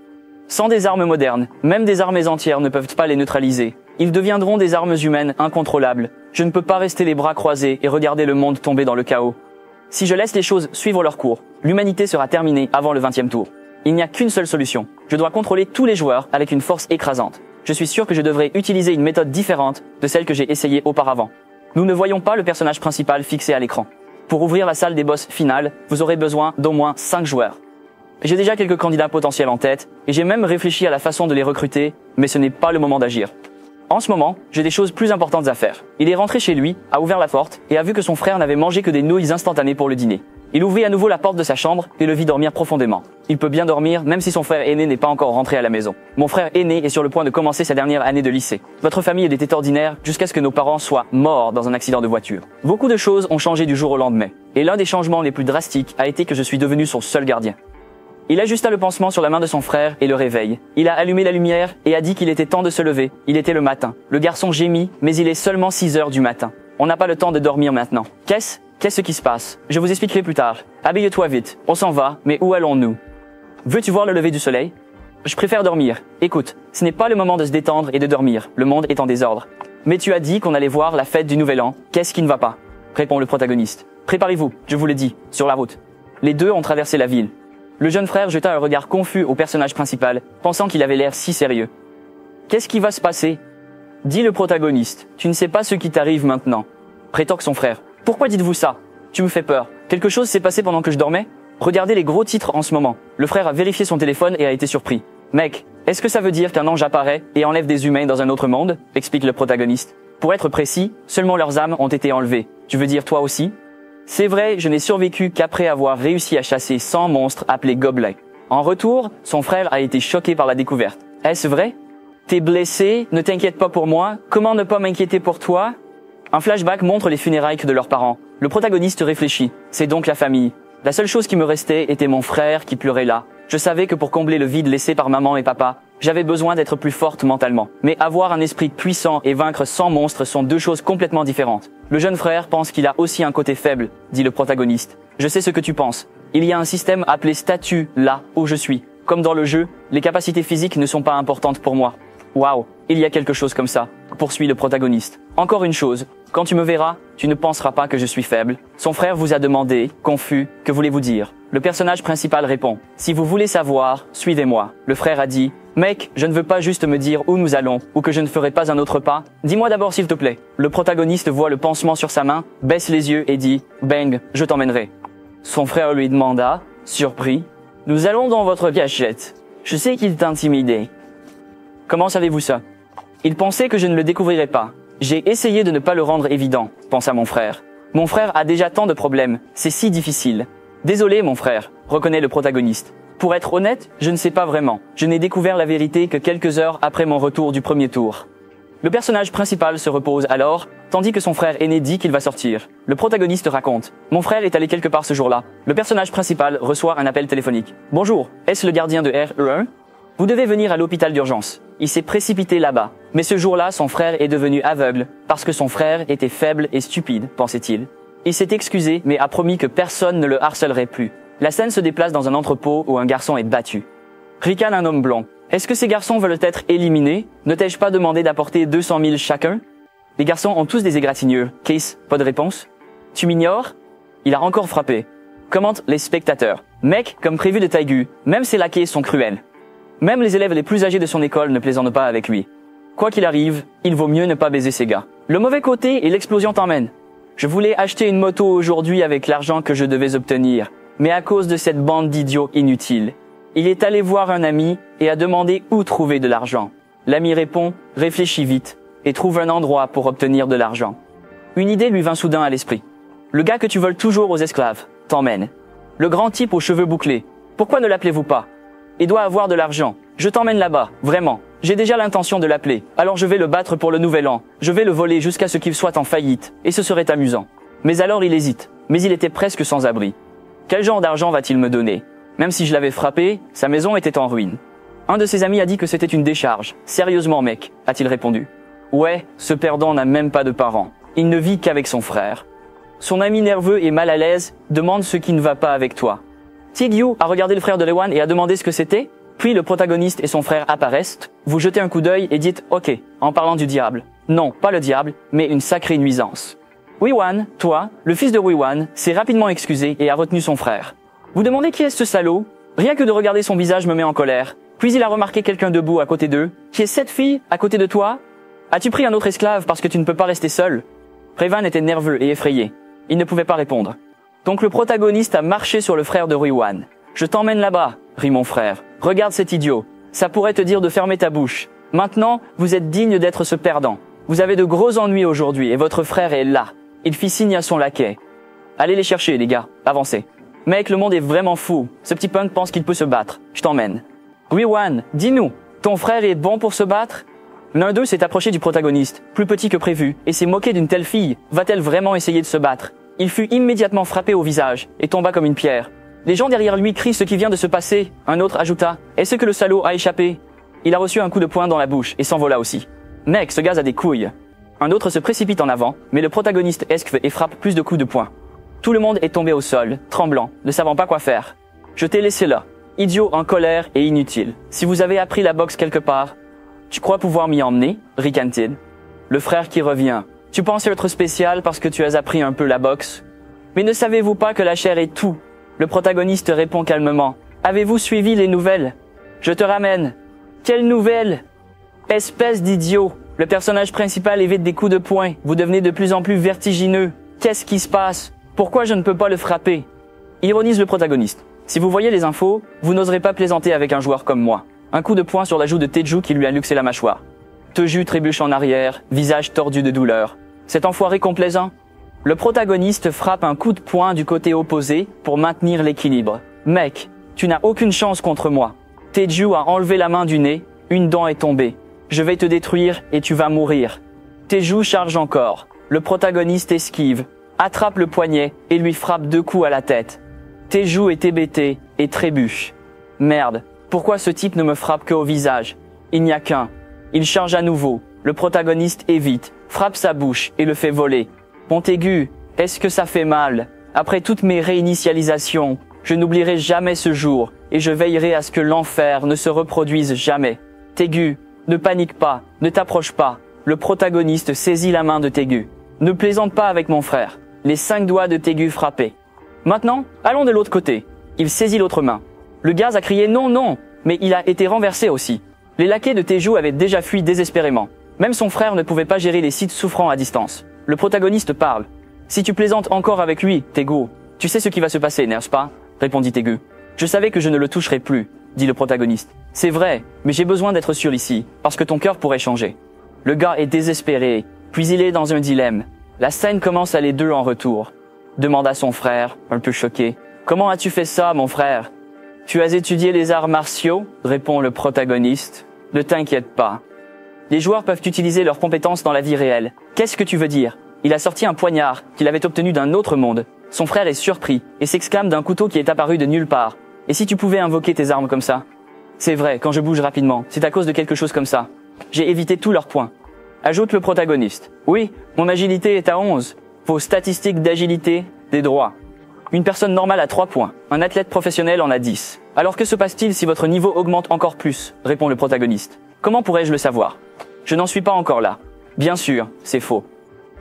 Sans des armes modernes, même des armées entières ne peuvent pas les neutraliser. Ils deviendront des armes humaines incontrôlables. Je ne peux pas rester les bras croisés et regarder le monde tomber dans le chaos. Si je laisse les choses suivre leur cours, l'humanité sera terminée avant le 20e tour. Il n'y a qu'une seule solution. Je dois contrôler tous les joueurs avec une force écrasante. Je suis sûr que je devrais utiliser une méthode différente de celle que j'ai essayée auparavant. Nous ne voyons pas le personnage principal fixé à l'écran. Pour ouvrir la salle des boss finales, vous aurez besoin d'au moins 5 joueurs. J'ai déjà quelques candidats potentiels en tête, et j'ai même réfléchi à la façon de les recruter, mais ce n'est pas le moment d'agir. En ce moment, j'ai des choses plus importantes à faire. Il est rentré chez lui, a ouvert la porte, et a vu que son frère n'avait mangé que des nouilles instantanées pour le dîner. Il ouvrit à nouveau la porte de sa chambre et le vit dormir profondément. Il peut bien dormir même si son frère aîné n'est pas encore rentré à la maison. Mon frère aîné est sur le point de commencer sa dernière année de lycée. Votre famille était ordinaire jusqu'à ce que nos parents soient morts dans un accident de voiture. Beaucoup de choses ont changé du jour au lendemain. Et l'un des changements les plus drastiques a été que je suis devenu son seul gardien. Il ajusta le pansement sur la main de son frère et le réveille. Il a allumé la lumière et a dit qu'il était temps de se lever. Il était le matin. Le garçon gémit, mais il est seulement 6 heures du matin. On n'a pas le temps de dormir maintenant. Qu'est-ce qui se passe? Je vous expliquerai plus tard. Habille-toi vite. On s'en va, mais où allons-nous? Veux-tu voir le lever du soleil? Je préfère dormir. Écoute, ce n'est pas le moment de se détendre et de dormir. Le monde est en désordre. Mais tu as dit qu'on allait voir la fête du Nouvel An. Qu'est-ce qui ne va pas? Répond le protagoniste. Préparez-vous, je vous le dis, sur la route. Les deux ont traversé la ville. Le jeune frère jeta un regard confus au personnage principal, pensant qu'il avait l'air si sérieux. Qu'est-ce qui va se passer? Dit le protagoniste. Tu ne sais pas ce qui t'arrive maintenant. Rétorque son frère. Pourquoi dites-vous ça? Tu me fais peur. Quelque chose s'est passé pendant que je dormais? Regardez les gros titres en ce moment. Le frère a vérifié son téléphone et a été surpris. Mec, est-ce que ça veut dire qu'un ange apparaît et enlève des humains dans un autre monde? Explique le protagoniste. Pour être précis, seulement leurs âmes ont été enlevées. Tu veux dire toi aussi? C'est vrai, je n'ai survécu qu'après avoir réussi à chasser 100 monstres appelés gobelins. En retour, son frère a été choqué par la découverte. Est-ce vrai? T'es blessé? Ne t'inquiète pas pour moi. Comment ne pas m'inquiéter pour toi? Un flashback montre les funérailles de leurs parents. Le protagoniste réfléchit. C'est donc la famille. La seule chose qui me restait était mon frère qui pleurait là. Je savais que pour combler le vide laissé par maman et papa, j'avais besoin d'être plus forte mentalement. Mais avoir un esprit puissant et vaincre 100 monstres sont deux choses complètement différentes. Le jeune frère pense qu'il a aussi un côté faible, dit le protagoniste. Je sais ce que tu penses. Il y a un système appelé statut là où je suis. Comme dans le jeu, les capacités physiques ne sont pas importantes pour moi. Waouh, il y a quelque chose comme ça, poursuit le protagoniste. Encore une chose, quand tu me verras, tu ne penseras pas que je suis faible. Son frère vous a demandé, confus, que voulez-vous dire? Le personnage principal répond, si vous voulez savoir, suivez-moi. Le frère a dit, mec, je ne veux pas juste me dire où nous allons, ou que je ne ferai pas un autre pas. Dis-moi d'abord s'il te plaît. Le protagoniste voit le pansement sur sa main, baisse les yeux et dit, bang, je t'emmènerai. Son frère lui demanda, surpris, nous allons dans votre cachette. Je sais qu'il t'intimidait. Comment savez-vous ça? Il pensait que je ne le découvrirais pas. J'ai essayé de ne pas le rendre évident, pensa mon frère. Mon frère a déjà tant de problèmes, c'est si difficile. Désolé mon frère, reconnaît le protagoniste. Pour être honnête, je ne sais pas vraiment. Je n'ai découvert la vérité que quelques heures après mon retour du premier tour. Le personnage principal se repose alors, tandis que son frère aîné dit qu'il va sortir. Le protagoniste raconte. Mon frère est allé quelque part ce jour-là. Le personnage principal reçoit un appel téléphonique. Bonjour, est-ce le gardien de RE1? Vous devez venir à l'hôpital d'urgence. Il s'est précipité là-bas. Mais ce jour-là, son frère est devenu aveugle, parce que son frère était faible et stupide, pensait-il. Il s'est excusé, mais a promis que personne ne le harcèlerait plus. La scène se déplace dans un entrepôt où un garçon est battu. Ricane un homme blond. Est-ce que ces garçons veulent être éliminés? Ne t'ai-je pas demandé d'apporter 200 000 chacun? Les garçons ont tous des égratignures. Case, pas de réponse. Tu m'ignores? Il a encore frappé. Commentent les spectateurs. Mec, comme prévu de Taegu, même ses laquais sont cruels. Même les élèves les plus âgés de son école ne plaisantent pas avec lui. Quoi qu'il arrive, il vaut mieux ne pas baiser ces gars. Le mauvais côté et l'explosion t'emmènent. Je voulais acheter une moto aujourd'hui avec l'argent que je devais obtenir, mais à cause de cette bande d'idiots inutiles. Il est allé voir un ami et a demandé où trouver de l'argent. L'ami répond, réfléchis vite et trouve un endroit pour obtenir de l'argent. Une idée lui vint soudain à l'esprit. Le gars que tu voles toujours aux esclaves t'emmène. Le grand type aux cheveux bouclés. Pourquoi ne l'appelez-vous pas? Il doit avoir de l'argent. Je t'emmène là-bas, vraiment. J'ai déjà l'intention de l'appeler, alors je vais le battre pour le nouvel an. Je vais le voler jusqu'à ce qu'il soit en faillite, et ce serait amusant. Mais alors il hésite, mais il était presque sans abri. Quel genre d'argent va-t-il me donner? Même si je l'avais frappé, sa maison était en ruine. Un de ses amis a dit que c'était une décharge. Sérieusement mec, a-t-il répondu. Ouais, ce perdant n'a même pas de parents. Il ne vit qu'avec son frère. Son ami nerveux et mal à l'aise demande ce qui ne va pas avec toi. Taegu a regardé le frère de Lewan et a demandé ce que c'était. Puis le protagoniste et son frère apparaissent, vous jetez un coup d'œil et dites « Ok » en parlant du diable. Non, pas le diable, mais une sacrée nuisance. Wiwan, toi, le fils de Wiwan, s'est rapidement excusé et a retenu son frère. Vous demandez qui est ce salaud? Rien que de regarder son visage me met en colère. Puis il a remarqué quelqu'un debout à côté d'eux. Qui est cette fille à côté de toi? As-tu pris un autre esclave parce que tu ne peux pas rester seul? Revan était nerveux et effrayé. Il ne pouvait pas répondre. Donc le protagoniste a marché sur le frère de Wiwan. Je t'emmène là-bas, rit mon frère. Regarde cet idiot. Ça pourrait te dire de fermer ta bouche. Maintenant, vous êtes digne d'être ce perdant. Vous avez de gros ennuis aujourd'hui et votre frère est là. Il fit signe à son laquais. Allez les chercher, les gars. Avancez. Mec, le monde est vraiment fou. Ce petit punk pense qu'il peut se battre. Je t'emmène. Wiwan, dis-nous, ton frère est bon pour se battre? L'un d'eux s'est approché du protagoniste, plus petit que prévu, et s'est moqué d'une telle fille. Va-t-elle vraiment essayer de se battre? Il fut immédiatement frappé au visage et tomba comme une pierre. Les gens derrière lui crient ce qui vient de se passer. Un autre ajouta « Est-ce que le salaud a échappé ?» Il a reçu un coup de poing dans la bouche et s'envola aussi. « Mec, ce gars a des couilles !» Un autre se précipite en avant, mais le protagoniste esquive et frappe plus de coups de poing. Tout le monde est tombé au sol, tremblant, ne savant pas quoi faire. Je t'ai laissé là, idiot en colère et inutile. Si vous avez appris la boxe quelque part, tu crois pouvoir m'y emmener? Ricane-t-il. Le frère qui revient. Tu penses être spécial parce que tu as appris un peu la boxe? Mais ne savez-vous pas que la chair est tout? Le protagoniste répond calmement. Avez-vous suivi les nouvelles? Je te ramène. Quelles nouvelles? Espèce d'idiot. Le personnage principal évite des coups de poing. Vous devenez de plus en plus vertigineux. Qu'est-ce qui se passe? Pourquoi je ne peux pas le frapper? Ironise le protagoniste. Si vous voyez les infos, vous n'oserez pas plaisanter avec un joueur comme moi. Un coup de poing sur la joue de Taegu qui lui a luxé la mâchoire. Taegu trébuche en arrière, visage tordu de douleur. Cet enfoiré complaisant? Le protagoniste frappe un coup de poing du côté opposé pour maintenir l'équilibre. Mec, tu n'as aucune chance contre moi. Taegu a enlevé la main du nez, une dent est tombée. Je vais te détruire et tu vas mourir. Taegu charge encore. Le protagoniste esquive, attrape le poignet et lui frappe 2 coups à la tête. Taegu est hébété et trébuche. Merde, pourquoi ce type ne me frappe que au visage? Il n'y a qu'un. Il charge à nouveau. Le protagoniste évite, frappe sa bouche et le fait voler. Mon Taegu, est-ce que ça fait mal? Après toutes mes réinitialisations, je n'oublierai jamais ce jour et je veillerai à ce que l'enfer ne se reproduise jamais. Taegu, ne panique pas, ne t'approche pas. Le protagoniste saisit la main de Taegu. Ne plaisante pas avec mon frère. Les 5 doigts de Taegu frappés. Maintenant, allons de l'autre côté. Il saisit l'autre main. Le gaz a crié non, non, mais il a été renversé aussi. Les laquais de Taegu avaient déjà fui désespérément. Même son frère ne pouvait pas gérer les sites souffrants à distance. Le protagoniste parle. Si tu plaisantes encore avec lui, Taegu, tu sais ce qui va se passer, n'est-ce pas? Répondit Taegu. Je savais que je ne le toucherais plus, dit le protagoniste. C'est vrai, mais j'ai besoin d'être sûr ici, parce que ton cœur pourrait changer. Le gars est désespéré, puis il est dans un dilemme. La scène commence à les deux en retour. Demanda son frère, un peu choqué. Comment as-tu fait ça, mon frère? Tu as étudié les arts martiaux? Répond le protagoniste. Ne t'inquiète pas. Les joueurs peuvent utiliser leurs compétences dans la vie réelle. Qu'est-ce que tu veux dire? Il a sorti un poignard qu'il avait obtenu d'un autre monde. Son frère est surpris et s'exclame d'un couteau qui est apparu de nulle part. Et si tu pouvais invoquer tes armes comme ça? C'est vrai, quand je bouge rapidement, c'est à cause de quelque chose comme ça. J'ai évité tous leurs points. Ajoute le protagoniste. Oui, mon agilité est à 11. Vos statistiques d'agilité, des droits. Une personne normale a 3 points. Un athlète professionnel en a 10. Alors que se passe-t-il si votre niveau augmente encore plus? Répond le protagoniste. Comment pourrais-je le savoir? Je n'en suis pas encore là. Bien sûr, c'est faux.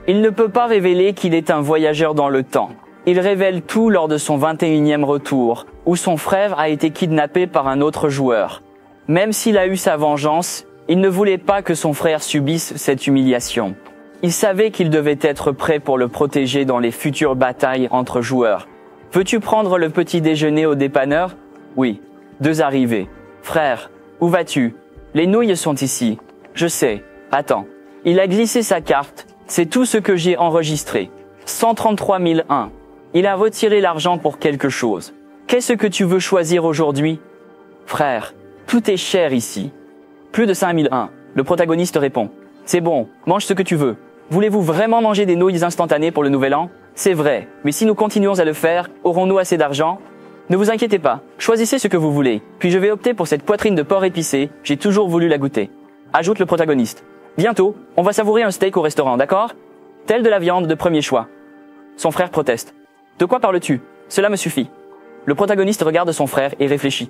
Il ne peut pas révéler qu'il est un voyageur dans le temps. Il révèle tout lors de son 21e retour, où son frère a été kidnappé par un autre joueur. Même s'il a eu sa vengeance, il ne voulait pas que son frère subisse cette humiliation. Il savait qu'il devait être prêt pour le protéger dans les futures batailles entre joueurs. Veux-tu prendre le petit déjeuner au dépanneur? Oui. 2 arrivées. Frère, où vas-tu? Les nouilles sont ici. Je sais. Attends. Il a glissé sa carte. C'est tout ce que j'ai enregistré. 133 001. Il a retiré l'argent pour quelque chose. Qu'est-ce que tu veux choisir aujourd'hui? Frère, tout est cher ici. Plus de 5001. Le protagoniste répond. C'est bon, mange ce que tu veux. Voulez-vous vraiment manger des nouilles instantanées pour le nouvel an? C'est vrai, mais si nous continuons à le faire, aurons-nous assez d'argent? Ne vous inquiétez pas, choisissez ce que vous voulez. Puis je vais opter pour cette poitrine de porc épicée, j'ai toujours voulu la goûter. Ajoute le protagoniste. Bientôt, on va savourer un steak au restaurant, d'accord? Telle de la viande de premier choix. Son frère proteste. De quoi parles-tu? Cela me suffit. Le protagoniste regarde son frère et réfléchit.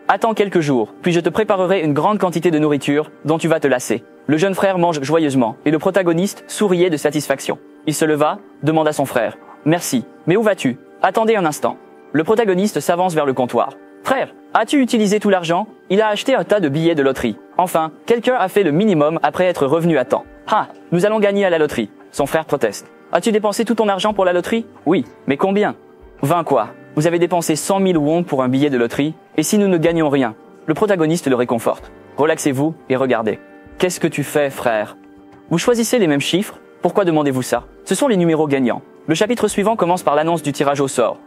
Attends quelques jours, puis je te préparerai une grande quantité de nourriture dont tu vas te lasser. Le jeune frère mange joyeusement et le protagoniste souriait de satisfaction. Il se leva, demanda à son frère. Merci, mais où vas-tu? Attendez un instant. Le protagoniste s'avance vers le comptoir. Frère, as-tu utilisé tout l'argent? Il a acheté un tas de billets de loterie. Enfin, quelqu'un a fait le minimum après être revenu à temps. Ah, nous allons gagner à la loterie. Son frère proteste. As-tu dépensé tout ton argent pour la loterie? Oui, mais combien? 20 quoi? Vous avez dépensé 100 000 won pour un billet de loterie? Et si nous ne gagnons rien? Le protagoniste le réconforte. Relaxez-vous et regardez. Qu'est-ce que tu fais, frère? Vous choisissez les mêmes chiffres? Pourquoi demandez-vous ça? Ce sont les numéros gagnants. Le chapitre suivant commence par l'annonce du tirage au sort.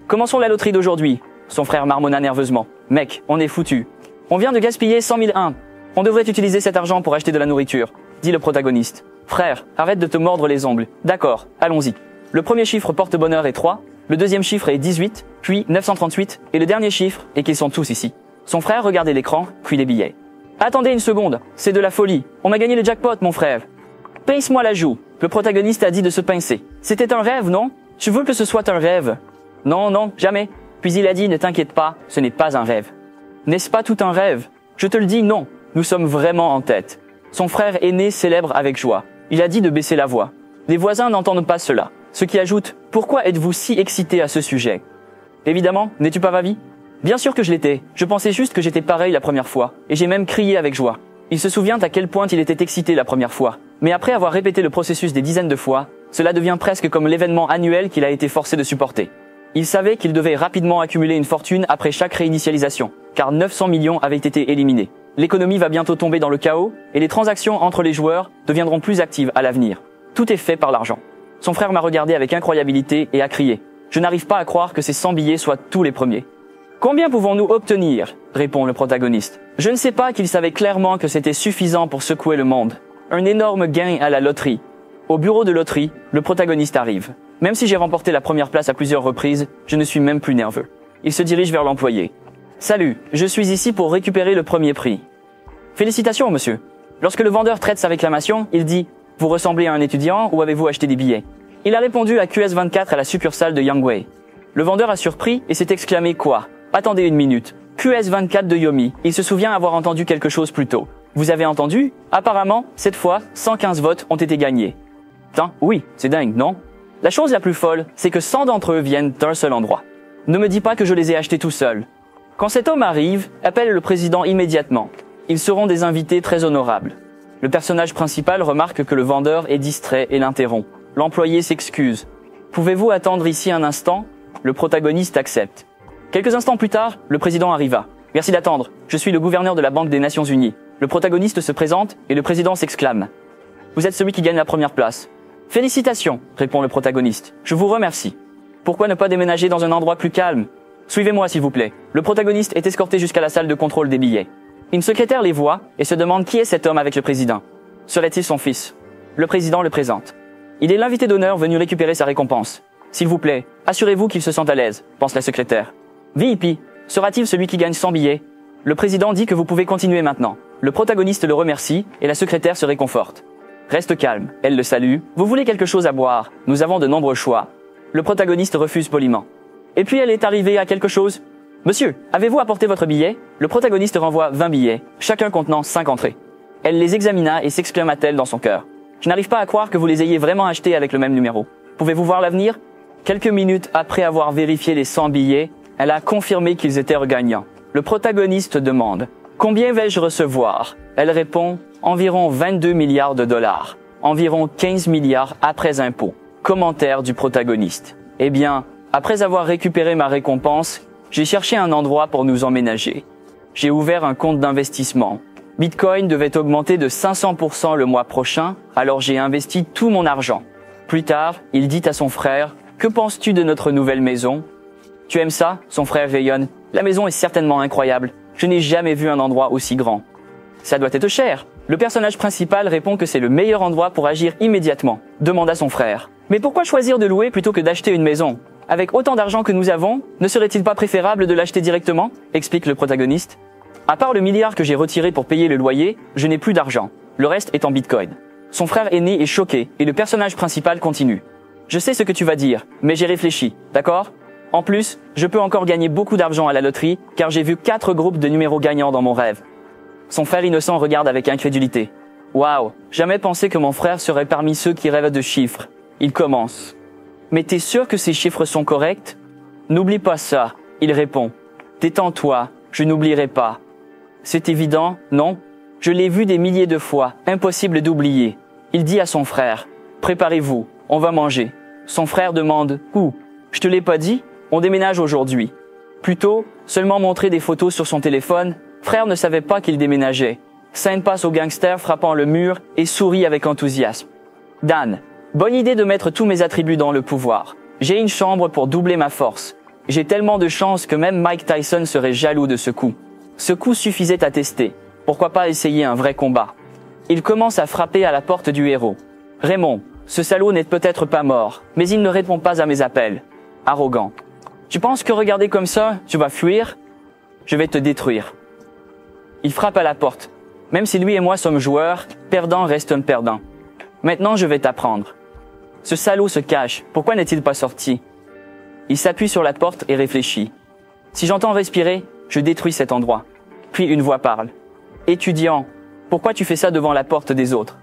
Commençons la loterie d'aujourd'hui. Son frère marmonna nerveusement. Mec, on est foutu. On vient de gaspiller 100 001. On devrait utiliser cet argent pour acheter de la nourriture, dit le protagoniste. Frère, arrête de te mordre les ongles. D'accord, allons-y. Le premier chiffre porte-bonheur est 3, le deuxième chiffre est 18, puis 938, et le dernier chiffre est qu'ils sont tous ici. Son frère regardait l'écran, puis les billets. Attendez une seconde, c'est de la folie. On m'a gagné le jackpot, mon frère. Pince-moi la joue. Le protagoniste a dit de se pincer. C'était un rêve, non? Je veux que ce soit un rêve. Non, non, jamais. Puis il a dit, ne t'inquiète pas, ce n'est pas un rêve. N'est-ce pas tout un rêve? Je te le dis, non. Nous sommes vraiment en tête. Son frère aîné célèbre avec joie. Il a dit de baisser la voix. Les voisins n'entendent pas cela. Ce qui ajoute, pourquoi êtes-vous si excité à ce sujet? Évidemment, n'es-tu pas ravi? Bien sûr que je l'étais. Je pensais juste que j'étais pareil la première fois. Et j'ai même crié avec joie. Il se souvient à quel point il était excité la première fois. Mais après avoir répété le processus des dizaines de fois, cela devient presque comme l'événement annuel qu'il a été forcé de supporter. Il savait qu'il devait rapidement accumuler une fortune après chaque réinitialisation, car 900 millions avaient été éliminés. L'économie va bientôt tomber dans le chaos, et les transactions entre les joueurs deviendront plus actives à l'avenir. Tout est fait par l'argent. Son frère m'a regardé avec incroyabilité et a crié. Je n'arrive pas à croire que ces 100 billets soient tous les premiers. Combien pouvons-nous obtenir? Répond le protagoniste. Je ne sais pas qu'il savait clairement que c'était suffisant pour secouer le monde. Un énorme gain à la loterie. Au bureau de loterie, le protagoniste arrive. Même si j'ai remporté la première place à plusieurs reprises, je ne suis même plus nerveux. Il se dirige vers l'employé. Salut, je suis ici pour récupérer le premier prix. Félicitations, monsieur. Lorsque le vendeur traite sa réclamation, il dit « Vous ressemblez à un étudiant ou avez-vous acheté des billets ?» Il a répondu à QS24 à la succursale de Yangwei. Le vendeur a surpris et s'est exclamé « Quoi? Attendez une minute. QS24 de Yomi. Il se souvient avoir entendu quelque chose plus tôt. Vous avez entendu? Apparemment, cette fois, 115 votes ont été gagnés. Putain, oui, c'est dingue, non? La chose la plus folle, c'est que 100 d'entre eux viennent d'un seul endroit. Ne me dis pas que je les ai achetés tout seul. Quand cet homme arrive, appelle le président immédiatement. Ils seront des invités très honorables. Le personnage principal remarque que le vendeur est distrait et l'interrompt. L'employé s'excuse. Pouvez-vous attendre ici un instant? Le protagoniste accepte. Quelques instants plus tard, le président arriva. Merci d'attendre. Je suis le gouverneur de la Banque des Nations Unies. Le protagoniste se présente et le président s'exclame. Vous êtes celui qui gagne la première place. Félicitations, répond le protagoniste. Je vous remercie. Pourquoi ne pas déménager dans un endroit plus calme? Suivez-moi, s'il vous plaît. Le protagoniste est escorté jusqu'à la salle de contrôle des billets. Une secrétaire les voit et se demande qui est cet homme avec le président. Serait-il son fils? Le président le présente. Il est l'invité d'honneur venu récupérer sa récompense. S'il vous plaît, assurez-vous qu'il se sente à l'aise, pense la secrétaire. VIP, sera-t-il celui qui gagne 100 billets? Le président dit que vous pouvez continuer maintenant. Le protagoniste le remercie et la secrétaire se réconforte. Reste calme, elle le salue. Vous voulez quelque chose à boire? Nous avons de nombreux choix. Le protagoniste refuse poliment. Et puis elle est arrivée à quelque chose. Monsieur, avez-vous apporté votre billet? Le protagoniste renvoie 20 billets, chacun contenant 5 entrées. Elle les examina et s'exclama-t-elle dans son cœur. Je n'arrive pas à croire que vous les ayez vraiment achetés avec le même numéro. Pouvez-vous voir l'avenir? Quelques minutes après avoir vérifié les 100 billets, elle a confirmé qu'ils étaient regagnants. Le protagoniste demande « Combien vais-je recevoir ?» Elle répond « Environ 22 milliards de dollars. Environ 15 milliards après impôts. » Commentaire du protagoniste. Eh bien, après avoir récupéré ma récompense, j'ai cherché un endroit pour nous emménager. J'ai ouvert un compte d'investissement. Bitcoin devait augmenter de 500% le mois prochain, alors j'ai investi tout mon argent. Plus tard, il dit à son frère « Que penses-tu de notre nouvelle maison ?»« Tu aimes ça ?» Son frère rayonne. « La maison est certainement incroyable. Je n'ai jamais vu un endroit aussi grand. »« Ça doit être cher. » Le personnage principal répond que c'est le meilleur endroit pour agir immédiatement. Demanda son frère. « Mais pourquoi choisir de louer plutôt que d'acheter une maison ? Avec autant d'argent que nous avons, ne serait-il pas préférable de l'acheter directement ?» explique le protagoniste. « À part le milliard que j'ai retiré pour payer le loyer, je n'ai plus d'argent. Le reste est en Bitcoin. » Son frère aîné est choqué et le personnage principal continue. « Je sais ce que tu vas dire, mais j'ai réfléchi, d'accord ? En plus, je peux encore gagner beaucoup d'argent à la loterie car j'ai vu 4 groupes de numéros gagnants dans mon rêve. » Son frère innocent regarde avec incrédulité. « Waouh, jamais pensé que mon frère serait parmi ceux qui rêvent de chiffres. » Il commence. « Mais t'es sûr que ces chiffres sont corrects ? » « N'oublie pas ça, » il répond. « Détends-toi, je n'oublierai pas. » C'est évident, non ? Je l'ai vu des milliers de fois, impossible d'oublier. Il dit à son frère, « Préparez-vous, on va manger. » Son frère demande, « Où ? Je te l'ai pas dit ? On déménage aujourd'hui. » Plutôt, seulement montrer des photos sur son téléphone, frère ne savait pas qu'il déménageait. Scène passe au gangster frappant le mur et sourit avec enthousiasme. « Dan, bonne idée de mettre tous mes attributs dans le pouvoir. J'ai une chambre pour doubler ma force. J'ai tellement de chance que même Mike Tyson serait jaloux de ce coup. Ce coup suffisait à tester. Pourquoi pas essayer un vrai combat ? Il commence à frapper à la porte du héros. « Raymond, ce salaud n'est peut-être pas mort, mais il ne répond pas à mes appels. » Arrogant. « Tu penses que regarder comme ça, tu vas fuir ? Je vais te détruire. » Il frappe à la porte. Même si lui et moi sommes joueurs, perdant reste un perdant. Maintenant, je vais t'apprendre. Ce salaud se cache. Pourquoi n'est-il pas sorti ? Il s'appuie sur la porte et réfléchit. Si j'entends respirer, je détruis cet endroit. Puis une voix parle. Étudiant, pourquoi tu fais ça devant la porte des autres ?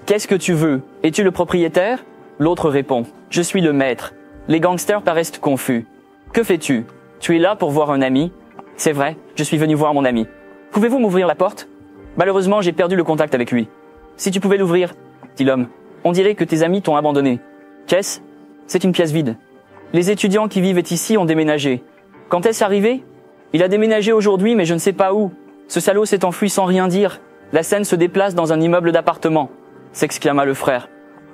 Qu'est-ce que tu veux ? Es-tu le propriétaire ? L'autre répond. Je suis le maître. Les gangsters paraissent confus. Que fais-tu ? Tu es là pour voir un ami ? C'est vrai, je suis venu voir mon ami. Pouvez-vous m'ouvrir la porte ? Malheureusement, j'ai perdu le contact avec lui. Si tu pouvais l'ouvrir, dit l'homme. On dirait que tes amis t'ont abandonné. Qu'est-ce ? C'est une pièce vide. Les étudiants qui vivent ici ont déménagé. Quand est-ce arrivé ? Il a déménagé aujourd'hui, mais je ne sais pas où. Ce salaud s'est enfui sans rien dire. La scène se déplace dans un immeuble d'appartement, s'exclama le frère.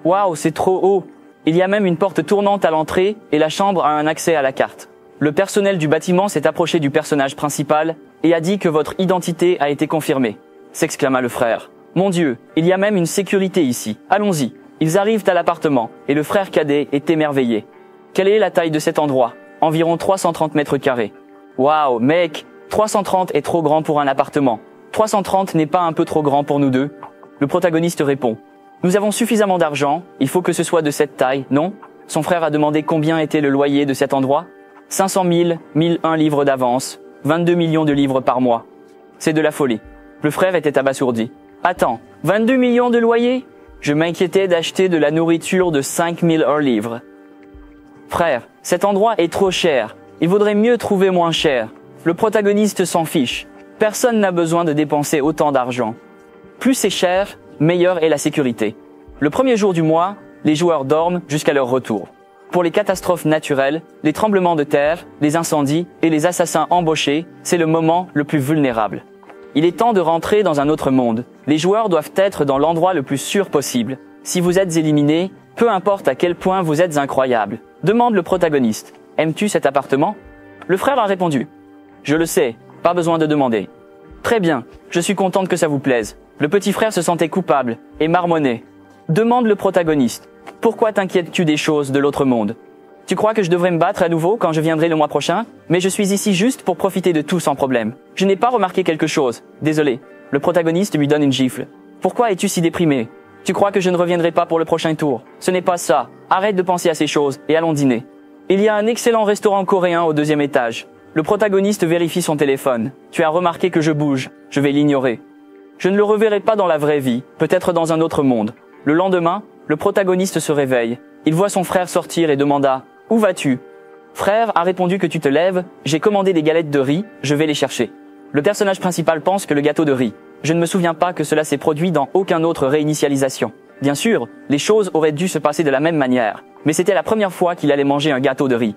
Waouh, c'est trop haut. Il y a même une porte tournante à l'entrée et la chambre a un accès à la carte. Le personnel du bâtiment s'est approché du personnage principal et a dit que votre identité a été confirmée, s'exclama le frère. Mon Dieu, il y a même une sécurité ici. Allons-y. Ils arrivent à l'appartement et le frère cadet est émerveillé. Quelle est la taille de cet endroit ? Environ 330 mètres carrés. Waouh, mec, 330 est trop grand pour un appartement. 330 n'est pas un peu trop grand pour nous deux ? Le protagoniste répond. Nous avons suffisamment d'argent, il faut que ce soit de cette taille, non ? Son frère a demandé combien était le loyer de cet endroit. 500 000, 1001 livres d'avance, 22 millions de livres par mois. C'est de la folie. Le frère était abasourdi. Attends, 22 millions de loyer ? Je m'inquiétais d'acheter de la nourriture de 5001 livres. Frère, cet endroit est trop cher. Il vaudrait mieux trouver moins cher. Le protagoniste s'en fiche. Personne n'a besoin de dépenser autant d'argent. Plus c'est cher, meilleure est la sécurité. Le premier jour du mois, les joueurs dorment jusqu'à leur retour. Pour les catastrophes naturelles, les tremblements de terre, les incendies et les assassins embauchés, c'est le moment le plus vulnérable. Il est temps de rentrer dans un autre monde. Les joueurs doivent être dans l'endroit le plus sûr possible. Si vous êtes éliminé, peu importe à quel point vous êtes incroyable. Demande le protagoniste. Aimes-tu cet appartement ? Le frère a répondu. Je le sais, pas besoin de demander. Très bien, je suis contente que ça vous plaise. Le petit frère se sentait coupable et marmonnait. Demande le protagoniste. Pourquoi t'inquiètes-tu des choses de l'autre monde ? Tu crois que je devrais me battre à nouveau quand je viendrai le mois prochain ? Mais je suis ici juste pour profiter de tout sans problème. Je n'ai pas remarqué quelque chose. Désolé. Le protagoniste lui donne une gifle. Pourquoi es-tu si déprimé ? Tu crois que je ne reviendrai pas pour le prochain tour ? Ce n'est pas ça. Arrête de penser à ces choses et allons dîner. Il y a un excellent restaurant coréen au 2e étage. Le protagoniste vérifie son téléphone. Tu as remarqué que je bouge. Je vais l'ignorer. Je ne le reverrai pas dans la vraie vie, peut-être dans un autre monde. Le lendemain, le protagoniste se réveille. Il voit son frère sortir et demanda Où vas-tu? Frère a répondu que tu te lèves, j'ai commandé des galettes de riz, je vais les chercher. Le personnage principal pense que le gâteau de riz. Je ne me souviens pas que cela s'est produit dans aucune autre réinitialisation. Bien sûr, les choses auraient dû se passer de la même manière, mais c'était la première fois qu'il allait manger un gâteau de riz.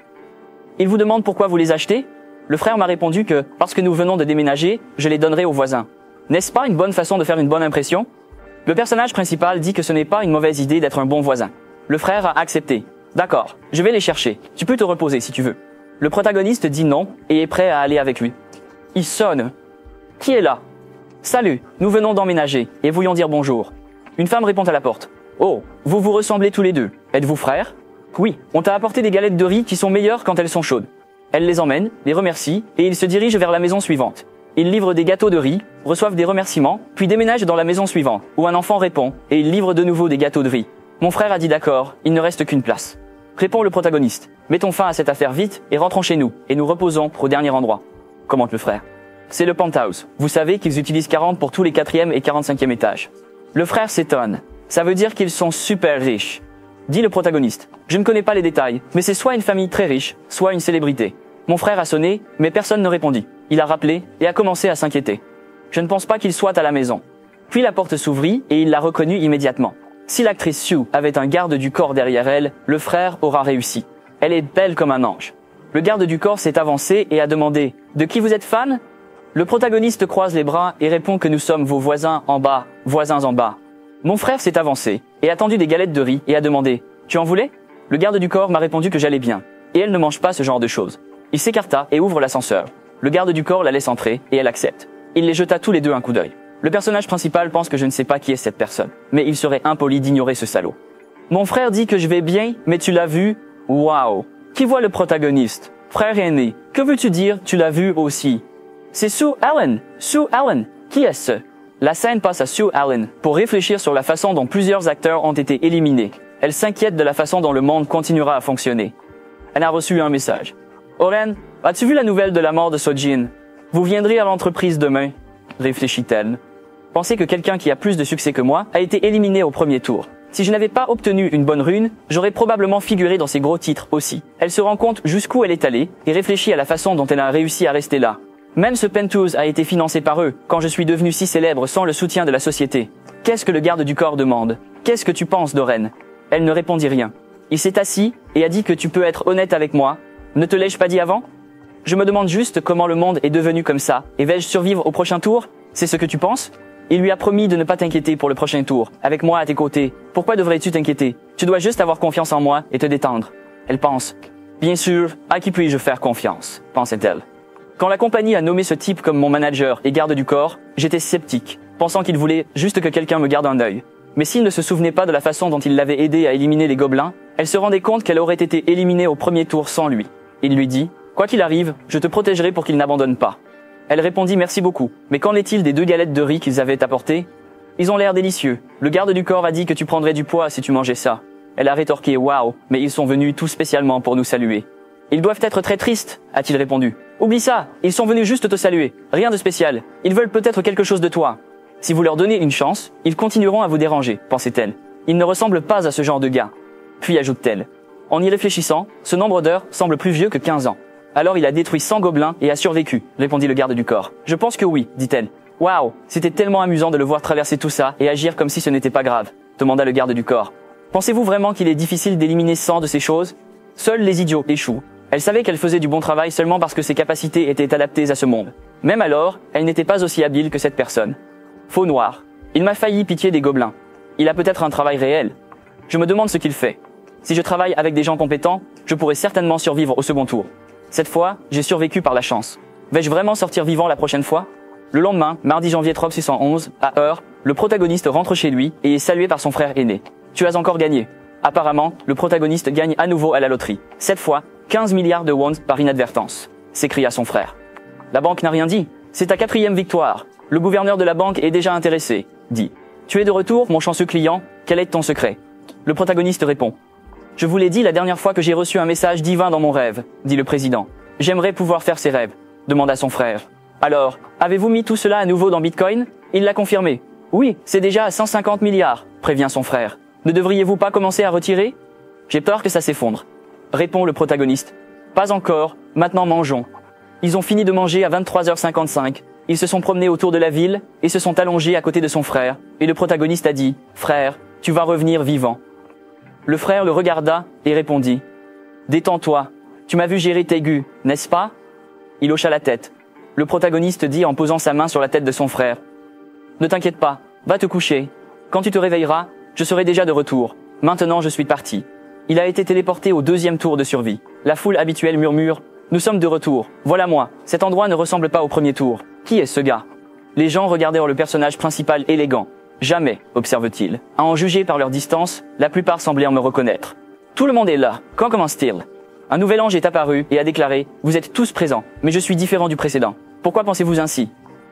Il vous demande pourquoi vous les achetez? Le frère m'a répondu que, parce que nous venons de déménager, je les donnerai aux voisins. N'est-ce pas une bonne façon de faire une bonne impression? Le personnage principal dit que ce n'est pas une mauvaise idée d'être un bon voisin. Le frère a accepté. D'accord, je vais les chercher. Tu peux te reposer si tu veux. Le protagoniste dit non et est prêt à aller avec lui. Il sonne. Qui est là? Salut, nous venons d'emménager et voulions dire bonjour. Une femme répond à la porte. Oh, vous vous ressemblez tous les deux. Êtes-vous frères? Oui, on t'a apporté des galettes de riz qui sont meilleures quand elles sont chaudes. Elle les emmène, les remercie et ils se dirigent vers la maison suivante. Ils livrent des gâteaux de riz, reçoivent des remerciements, puis déménagent dans la maison suivante, où un enfant répond et ils livrent de nouveau des gâteaux de riz. Mon frère a dit d'accord, il ne reste qu'une place. Répond le protagoniste. Mettons fin à cette affaire vite et rentrons chez nous, et nous reposons au dernier endroit. Commente le frère. C'est le penthouse. Vous savez qu'ils utilisent 40 pour tous les 4e et 45e étages. Le frère s'étonne. Ça veut dire qu'ils sont super riches. Dit le protagoniste. Je ne connais pas les détails, mais c'est soit une famille très riche, soit une célébrité. Mon frère a sonné, mais personne ne répondit. Il a rappelé et a commencé à s'inquiéter. Je ne pense pas qu'il soit à la maison. Puis la porte s'ouvrit et il l'a reconnu immédiatement. Si l'actrice Sue avait un garde du corps derrière elle, le frère aura réussi. Elle est belle comme un ange. Le garde du corps s'est avancé et a demandé « De qui vous êtes fan ?» Le protagoniste croise les bras et répond que nous sommes vos voisins en bas, voisins en bas. Mon frère s'est avancé et a tendu des galettes de riz et a demandé « Tu en voulais ?» Le garde du corps m'a répondu que j'allais bien. Et elle ne mange pas ce genre de choses. Il s'écarta et ouvre l'ascenseur. Le garde du corps la laisse entrer et elle accepte. Il les jeta tous les deux un coup d'œil. Le personnage principal pense que je ne sais pas qui est cette personne, mais il serait impoli d'ignorer ce salaud. Mon frère dit que je vais bien, mais tu l'as vu? Waouh! Qui voit le protagoniste? Frère aîné, que veux-tu dire? Tu l'as vu aussi? C'est Sue Allen! Sue Allen! Qui est-ce? La scène passe à Sue Allen pour réfléchir sur la façon dont plusieurs acteurs ont été éliminés. Elle s'inquiète de la façon dont le monde continuera à fonctionner. Elle a reçu un message. Oren, as-tu vu la nouvelle de la mort de Sojin? Vous viendrez à l'entreprise demain? Réfléchit-elle. Pensez que quelqu'un qui a plus de succès que moi a été éliminé au premier tour. Si je n'avais pas obtenu une bonne rune, j'aurais probablement figuré dans ces gros titres aussi. Elle se rend compte jusqu'où elle est allée et réfléchit à la façon dont elle a réussi à rester là. Même ce penthouse a été financé par eux quand je suis devenu si célèbre sans le soutien de la société. Qu'est-ce que le garde du corps demande? Qu'est-ce que tu penses d'Oren? Elle ne répondit rien. Il s'est assis et a dit que tu peux être honnête avec moi. Ne te l'ai-je pas dit avant? Je me demande juste comment le monde est devenu comme ça et vais-je survivre au prochain tour? C'est ce que tu penses? Il lui a promis de ne pas t'inquiéter pour le prochain tour, avec moi à tes côtés. Pourquoi devrais-tu t'inquiéter? Tu dois juste avoir confiance en moi et te détendre. Elle pense. Bien sûr, à qui puis-je faire confiance? Pensait-elle. Quand la compagnie a nommé ce type comme mon manager et garde du corps, j'étais sceptique, pensant qu'il voulait juste que quelqu'un me garde un œil. Mais s'il ne se souvenait pas de la façon dont il l'avait aidé à éliminer les gobelins, elle se rendait compte qu'elle aurait été éliminée au premier tour sans lui. Il lui dit, « Quoi qu'il arrive, je te protégerai pour qu'il n'abandonne pas. » Elle répondit merci beaucoup, mais qu'en est-il des 2 galettes de riz qu'ils avaient apportées? Ils ont l'air délicieux. Le garde du corps a dit que tu prendrais du poids si tu mangeais ça. Elle a rétorqué waouh, mais ils sont venus tout spécialement pour nous saluer. Ils doivent être très tristes, a-t-il répondu. Oublie ça, ils sont venus juste te saluer. Rien de spécial. Ils veulent peut-être quelque chose de toi. Si vous leur donnez une chance, ils continueront à vous déranger, pensait-elle. Ils ne ressemblent pas à ce genre de gars. Puis ajoute-t-elle. En y réfléchissant, ce nombre d'heures semble plus vieux que 15 ans. Alors il a détruit 100 gobelins et a survécu, répondit le garde du corps. Je pense que oui, dit-elle. Waouh, c'était tellement amusant de le voir traverser tout ça et agir comme si ce n'était pas grave, demanda le garde du corps. Pensez-vous vraiment qu'il est difficile d'éliminer 100 de ces choses? Seuls les idiots échouent. Elle savait qu'elle faisait du bon travail seulement parce que ses capacités étaient adaptées à ce monde. Même alors, elle n'était pas aussi habile que cette personne. Faux noir. Il m'a failli pitié des gobelins. Il a peut-être un travail réel. Je me demande ce qu'il fait. Si je travaille avec des gens compétents, je pourrais certainement survivre au second tour. Cette fois, j'ai survécu par la chance. Vais-je vraiment sortir vivant la prochaine fois? Le lendemain, mardi janvier 3611, à heure, le protagoniste rentre chez lui et est salué par son frère aîné. Tu as encore gagné. Apparemment, le protagoniste gagne à nouveau à la loterie. Cette fois, 15 milliards de wons par inadvertance, s'écria son frère. La banque n'a rien dit. C'est ta 4e victoire. Le gouverneur de la banque est déjà intéressé, dit. Tu es de retour, mon chanceux client. Quel est ton secret? Le protagoniste répond. Je vous l'ai dit la dernière fois que j'ai reçu un message divin dans mon rêve, dit le président. J'aimerais pouvoir faire ces rêves, demanda son frère. Alors, avez-vous mis tout cela à nouveau dans Bitcoin? Il l'a confirmé. Oui, c'est déjà à 150 milliards, prévient son frère. Ne devriez-vous pas commencer à retirer? J'ai peur que ça s'effondre. répond le protagoniste. Pas encore, maintenant mangeons. Ils ont fini de manger à 23h55. Ils se sont promenés autour de la ville et se sont allongés à côté de son frère. Et le protagoniste a dit, « Frère, tu vas revenir vivant. » Le frère le regarda et répondit, « Détends-toi, tu m'as vu gérer Tegu, n'est-ce pas ?» Il hocha la tête. Le protagoniste dit en posant sa main sur la tête de son frère, « Ne t'inquiète pas, va te coucher. Quand tu te réveilleras, je serai déjà de retour. Maintenant je suis parti. » Il a été téléporté au 2e tour de survie. La foule habituelle murmure, « Nous sommes de retour. Voilà moi. Cet endroit ne ressemble pas au premier tour. Qui est ce gars ?» Les gens regardèrent le personnage principal élégant. « Jamais, observe-t-il. À en juger par leur distance, la plupart semblèrent me reconnaître. Tout le monde est là. Quand commence-t-il ?» Un nouvel ange est apparu et a déclaré « Vous êtes tous présents, mais je suis différent du précédent. Pourquoi pensez-vous ainsi ?»«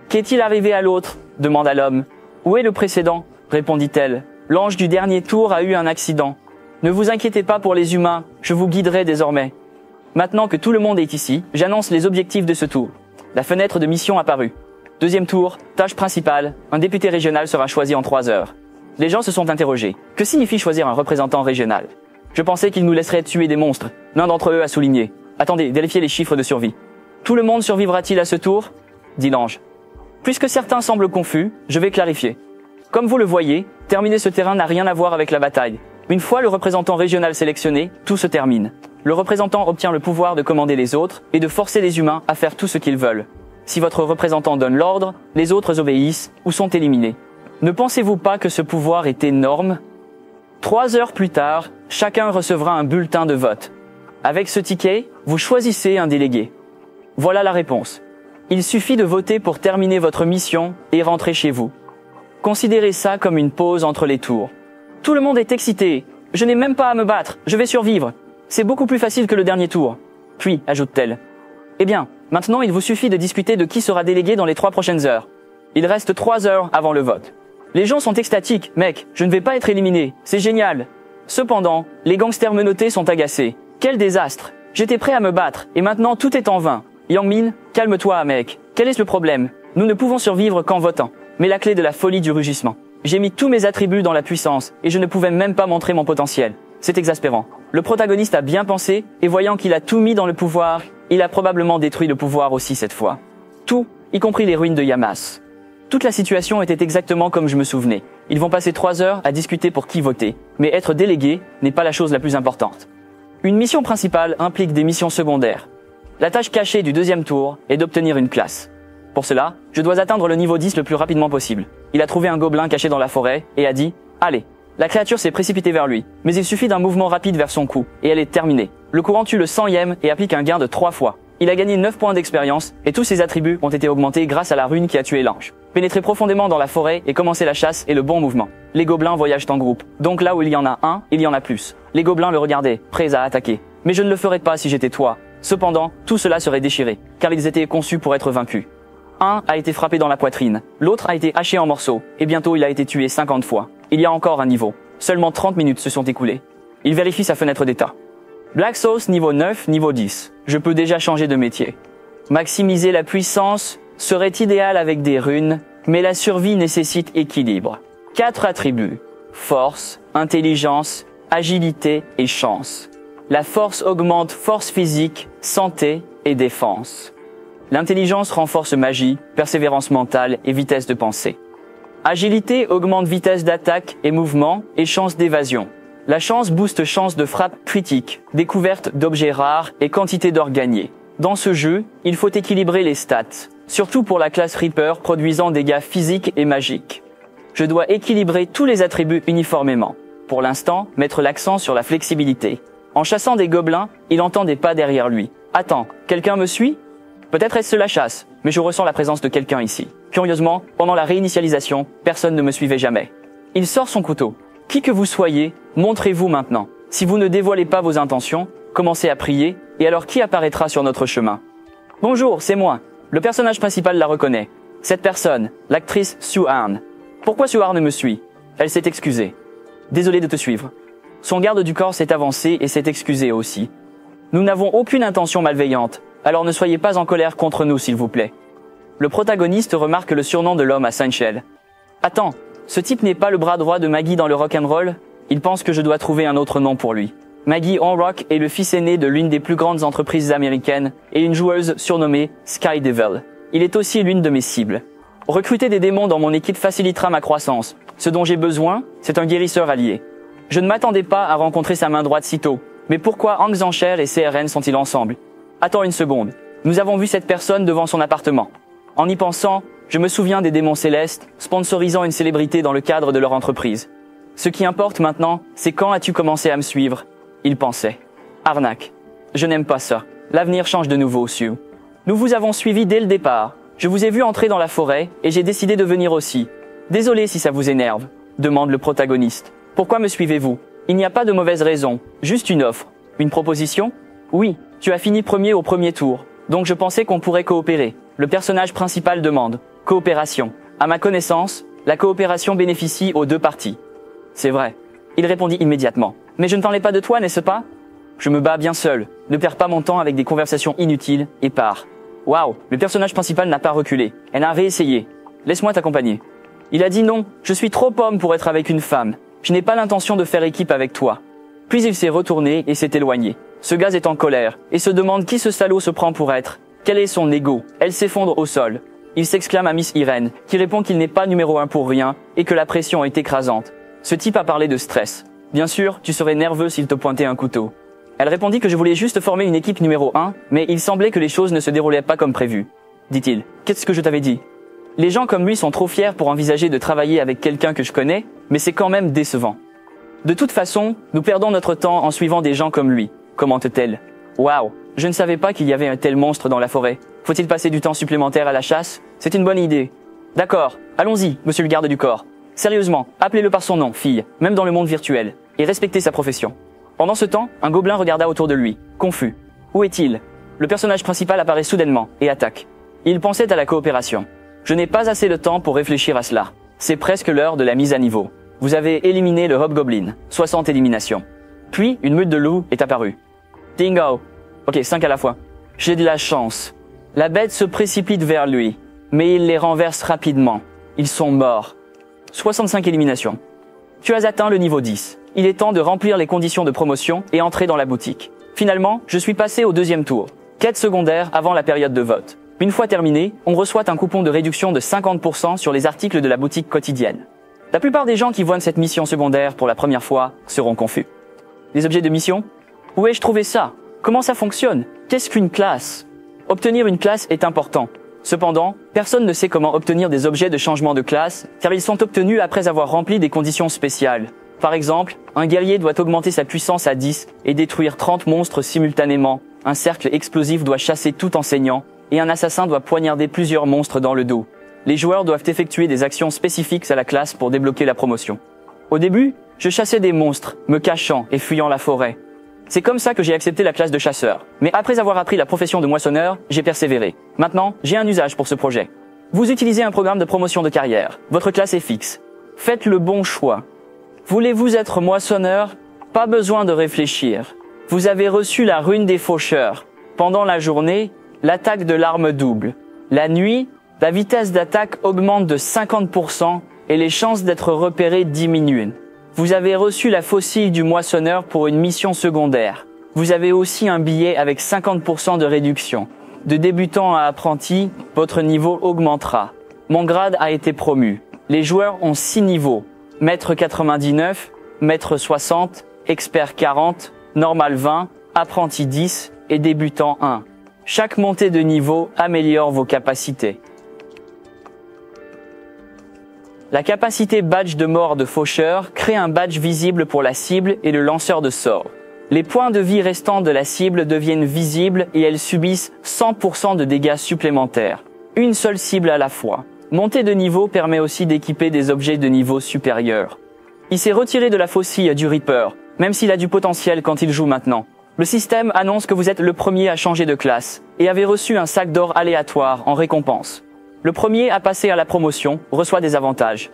Qu'est-il arrivé à l'autre » demanda l'homme. « Où est le précédent » répondit-elle. « L'ange du dernier tour a eu un accident. Ne vous inquiétez pas pour les humains, je vous guiderai désormais. Maintenant que tout le monde est ici, j'annonce les objectifs de ce tour. » La fenêtre de mission apparut. 2e tour, tâche principale, un député régional sera choisi en 3 heures. Les gens se sont interrogés. Que signifie choisir un représentant régional ? Je pensais qu'ils nous laisseraient tuer des monstres. L'un d'entre eux a souligné. Attendez, vérifiez les chiffres de survie. Tout le monde survivra-t-il à ce tour ? Dit l'ange. Puisque certains semblent confus, je vais clarifier. Comme vous le voyez, terminer ce terrain n'a rien à voir avec la bataille. Une fois le représentant régional sélectionné, tout se termine. Le représentant obtient le pouvoir de commander les autres et de forcer les humains à faire tout ce qu'ils veulent. Si votre représentant donne l'ordre, les autres obéissent ou sont éliminés. Ne pensez-vous pas que ce pouvoir est énorme ? 3 heures plus tard, chacun recevra un bulletin de vote. Avec ce ticket, vous choisissez un délégué. Voilà la réponse. Il suffit de voter pour terminer votre mission et rentrer chez vous. Considérez ça comme une pause entre les tours. Tout le monde est excité. Je n'ai même pas à me battre, je vais survivre. C'est beaucoup plus facile que le dernier tour. Puis, ajoute-t-elle. Eh bien, maintenant il vous suffit de discuter de qui sera délégué dans les 3 prochaines heures. Il reste 3 heures avant le vote. Les gens sont extatiques, mec, je ne vais pas être éliminé, c'est génial. Cependant, les gangsters menottés sont agacés. Quel désastre. J'étais prêt à me battre, et maintenant tout est en vain. Yang Min, calme-toi, mec. Quel est le problème ? Nous ne pouvons survivre qu'en votant. Mais la clé de la folie du rugissement. J'ai mis tous mes attributs dans la puissance, et je ne pouvais même pas montrer mon potentiel. C'est exaspérant. Le protagoniste a bien pensé, et voyant qu'il a tout mis dans le pouvoir, il a probablement détruit le pouvoir aussi cette fois. Tout, y compris les ruines de Yamas. Toute la situation était exactement comme je me souvenais. Ils vont passer 3 heures à discuter pour qui voter, mais être délégué n'est pas la chose la plus importante. Une mission principale implique des missions secondaires. La tâche cachée du 2e tour est d'obtenir une classe. Pour cela, je dois atteindre le niveau 10 le plus rapidement possible. Il a trouvé un gobelin caché dans la forêt et a dit « Allez !» La créature s'est précipitée vers lui, mais il suffit d'un mouvement rapide vers son cou, et elle est terminée. Le courant tue le 100e et applique un gain de 3 fois. Il a gagné 9 points d'expérience, et tous ses attributs ont été augmentés grâce à la rune qui a tué l'ange. Pénétrer profondément dans la forêt et commencer la chasse est le bon mouvement. Les gobelins voyagent en groupe, donc là où il y en a un, il y en a plus. Les gobelins le regardaient, prêts à attaquer. Mais je ne le ferais pas si j'étais toi. Cependant, tout cela serait déchiré, car ils étaient conçus pour être vaincus. Un a été frappé dans la poitrine, l'autre a été haché en morceaux, et bientôt il a été tué 50 fois. Il y a encore un niveau. Seulement 30 minutes se sont écoulées. Il vérifie sa fenêtre d'état. Black Sauce niveau 9, niveau 10. Je peux déjà changer de métier. Maximiser la puissance serait idéal avec des runes, mais la survie nécessite équilibre. 4 attributs. Force, intelligence, agilité et chance. La force augmente force physique, santé et défense. L'intelligence renforce magie, persévérance mentale et vitesse de pensée. Agilité augmente vitesse d'attaque et mouvement et chance d'évasion. La chance booste chance de frappe critique, découverte d'objets rares et quantité d'or gagnés. Dans ce jeu, il faut équilibrer les stats, surtout pour la classe Reaper produisant des dégâts physiques et magiques. Je dois équilibrer tous les attributs uniformément. Pour l'instant, mettre l'accent sur la flexibilité. En chassant des gobelins, il entend des pas derrière lui. Attends, quelqu'un me suit ? Peut-être est-ce la chasse, mais je ressens la présence de quelqu'un ici. Curieusement, pendant la réinitialisation, personne ne me suivait jamais. Il sort son couteau. Qui que vous soyez, montrez-vous maintenant. Si vous ne dévoilez pas vos intentions, commencez à prier, et alors qui apparaîtra sur notre chemin ? Bonjour, c'est moi. Le personnage principal la reconnaît. Cette personne, l'actrice Sue Arn. Pourquoi Sue Arn me suit ? Elle s'est excusée. Désolé de te suivre. Son garde du corps s'est avancé et s'est excusé aussi. Nous n'avons aucune intention malveillante, alors ne soyez pas en colère contre nous s'il vous plaît. Le protagoniste remarque le surnom de l'homme à Saint-Chel. Attends, ce type n'est pas le bras droit de Maggie dans le rock'n'roll ? Il pense que je dois trouver un autre nom pour lui. Maggie Horrock est le fils aîné de l'une des plus grandes entreprises américaines et une joueuse surnommée Sky Devil. Il est aussi l'une de mes cibles. Recruter des démons dans mon équipe facilitera ma croissance. Ce dont j'ai besoin, c'est un guérisseur allié. Je ne m'attendais pas à rencontrer sa main droite si tôt. Mais pourquoi Hank Zancher et CRN sont-ils ensemble? Attends une seconde. Nous avons vu cette personne devant son appartement. En y pensant, je me souviens des démons célestes sponsorisant une célébrité dans le cadre de leur entreprise. Ce qui importe maintenant, c'est quand as-tu commencé à me suivre? Il pensait. Arnaque. Je n'aime pas ça. L'avenir change de nouveau, Sue. Nous vous avons suivi dès le départ. Je vous ai vu entrer dans la forêt et j'ai décidé de venir aussi. Désolé si ça vous énerve, demande le protagoniste. Pourquoi me suivez-vous? Il n'y a pas de mauvaise raison, juste une offre. Une proposition? Oui, tu as fini premier au premier tour, donc je pensais qu'on pourrait coopérer. Le personnage principal demande. Coopération. À ma connaissance, la coopération bénéficie aux deux parties. C'est vrai. Il répondit immédiatement. Mais je ne parlais pas de toi, n'est-ce pas? Je me bats bien seul. Ne perds pas mon temps avec des conversations inutiles et pars. Waouh, le personnage principal n'a pas reculé. Elle a réessayé. Laisse-moi t'accompagner. Il a dit non, je suis trop homme pour être avec une femme. Je n'ai pas l'intention de faire équipe avec toi. Puis il s'est retourné et s'est éloigné. Ce gars est en colère et se demande qui ce salaud se prend pour être. Quel est son ego? Elle s'effondre au sol. Il s'exclame à Miss Irene, qui répond qu'il n'est pas numéro 1 pour rien et que la pression est écrasante. Ce type a parlé de stress. Bien sûr, tu serais nerveux s'il te pointait un couteau. Elle répondit que je voulais juste former une équipe numéro 1, mais il semblait que les choses ne se déroulaient pas comme prévu. Dit-il. Qu'est-ce que je t'avais dit? Les gens comme lui sont trop fiers pour envisager de travailler avec quelqu'un que je connais, mais c'est quand même décevant. De toute façon, nous perdons notre temps en suivant des gens comme lui, commente-t-elle. Waouh, je ne savais pas qu'il y avait un tel monstre dans la forêt. Faut-il passer du temps supplémentaire à la chasse? C'est une bonne idée. D'accord, allons-y, monsieur le garde du corps. Sérieusement, appelez-le par son nom, fille, même dans le monde virtuel, et respectez sa profession. Pendant ce temps, un gobelin regarda autour de lui, confus. Où est-il? Le personnage principal apparaît soudainement et attaque. Il pensait à la coopération. Je n'ai pas assez de temps pour réfléchir à cela. C'est presque l'heure de la mise à niveau. Vous avez éliminé le Hobgoblin. 60 éliminations. Puis, une meute de loups est apparue. Dingo. Ok, 5 à la fois. J'ai de la chance. La bête se précipite vers lui, mais il les renverse rapidement. Ils sont morts. 65 éliminations. Tu as atteint le niveau 10. Il est temps de remplir les conditions de promotion et entrer dans la boutique. Finalement, je suis passé au deuxième tour. Quête secondaire avant la période de vote. Une fois terminé, on reçoit un coupon de réduction de 50% sur les articles de la boutique quotidienne. La plupart des gens qui voient cette mission secondaire pour la première fois seront confus. Les objets de mission? Où ai-je trouvé ça? Comment ça fonctionne? Qu'est-ce qu'une classe? Obtenir une classe est important. Cependant, personne ne sait comment obtenir des objets de changement de classe, car ils sont obtenus après avoir rempli des conditions spéciales. Par exemple, un guerrier doit augmenter sa puissance à 10 et détruire 30 monstres simultanément. Un cercle explosif doit chasser tout enseignant, et un assassin doit poignarder plusieurs monstres dans le dos. Les joueurs doivent effectuer des actions spécifiques à la classe pour débloquer la promotion. Au début, je chassais des monstres, me cachant et fuyant la forêt. C'est comme ça que j'ai accepté la classe de chasseur. Mais après avoir appris la profession de moissonneur, j'ai persévéré. Maintenant, j'ai un usage pour ce projet. Vous utilisez un programme de promotion de carrière. Votre classe est fixe. Faites le bon choix. Voulez-vous être moissonneur? Pas besoin de réfléchir. Vous avez reçu la rune des faucheurs. Pendant la journée, l'attaque de l'arme double. La nuit, la vitesse d'attaque augmente de 50% et les chances d'être repéré diminuent. Vous avez reçu la faucille du moissonneur pour une mission secondaire. Vous avez aussi un billet avec 50% de réduction. De débutant à apprenti, votre niveau augmentera. Mon grade a été promu. Les joueurs ont 6 niveaux. Maître 99, Maître 60, Expert 40, Normal 20, Apprenti 10 et Débutant 1. Chaque montée de niveau améliore vos capacités. La capacité badge de mort de faucheur crée un badge visible pour la cible et le lanceur de sorts. Les points de vie restants de la cible deviennent visibles et elles subissent 100% de dégâts supplémentaires. Une seule cible à la fois. Monter de niveau permet aussi d'équiper des objets de niveau supérieur. Il s'est retiré de la faucille du Reaper, même s'il a du potentiel quand il joue maintenant. Le système annonce que vous êtes le premier à changer de classe et avez reçu un sac d'or aléatoire en récompense. Le premier à passer à la promotion reçoit des avantages.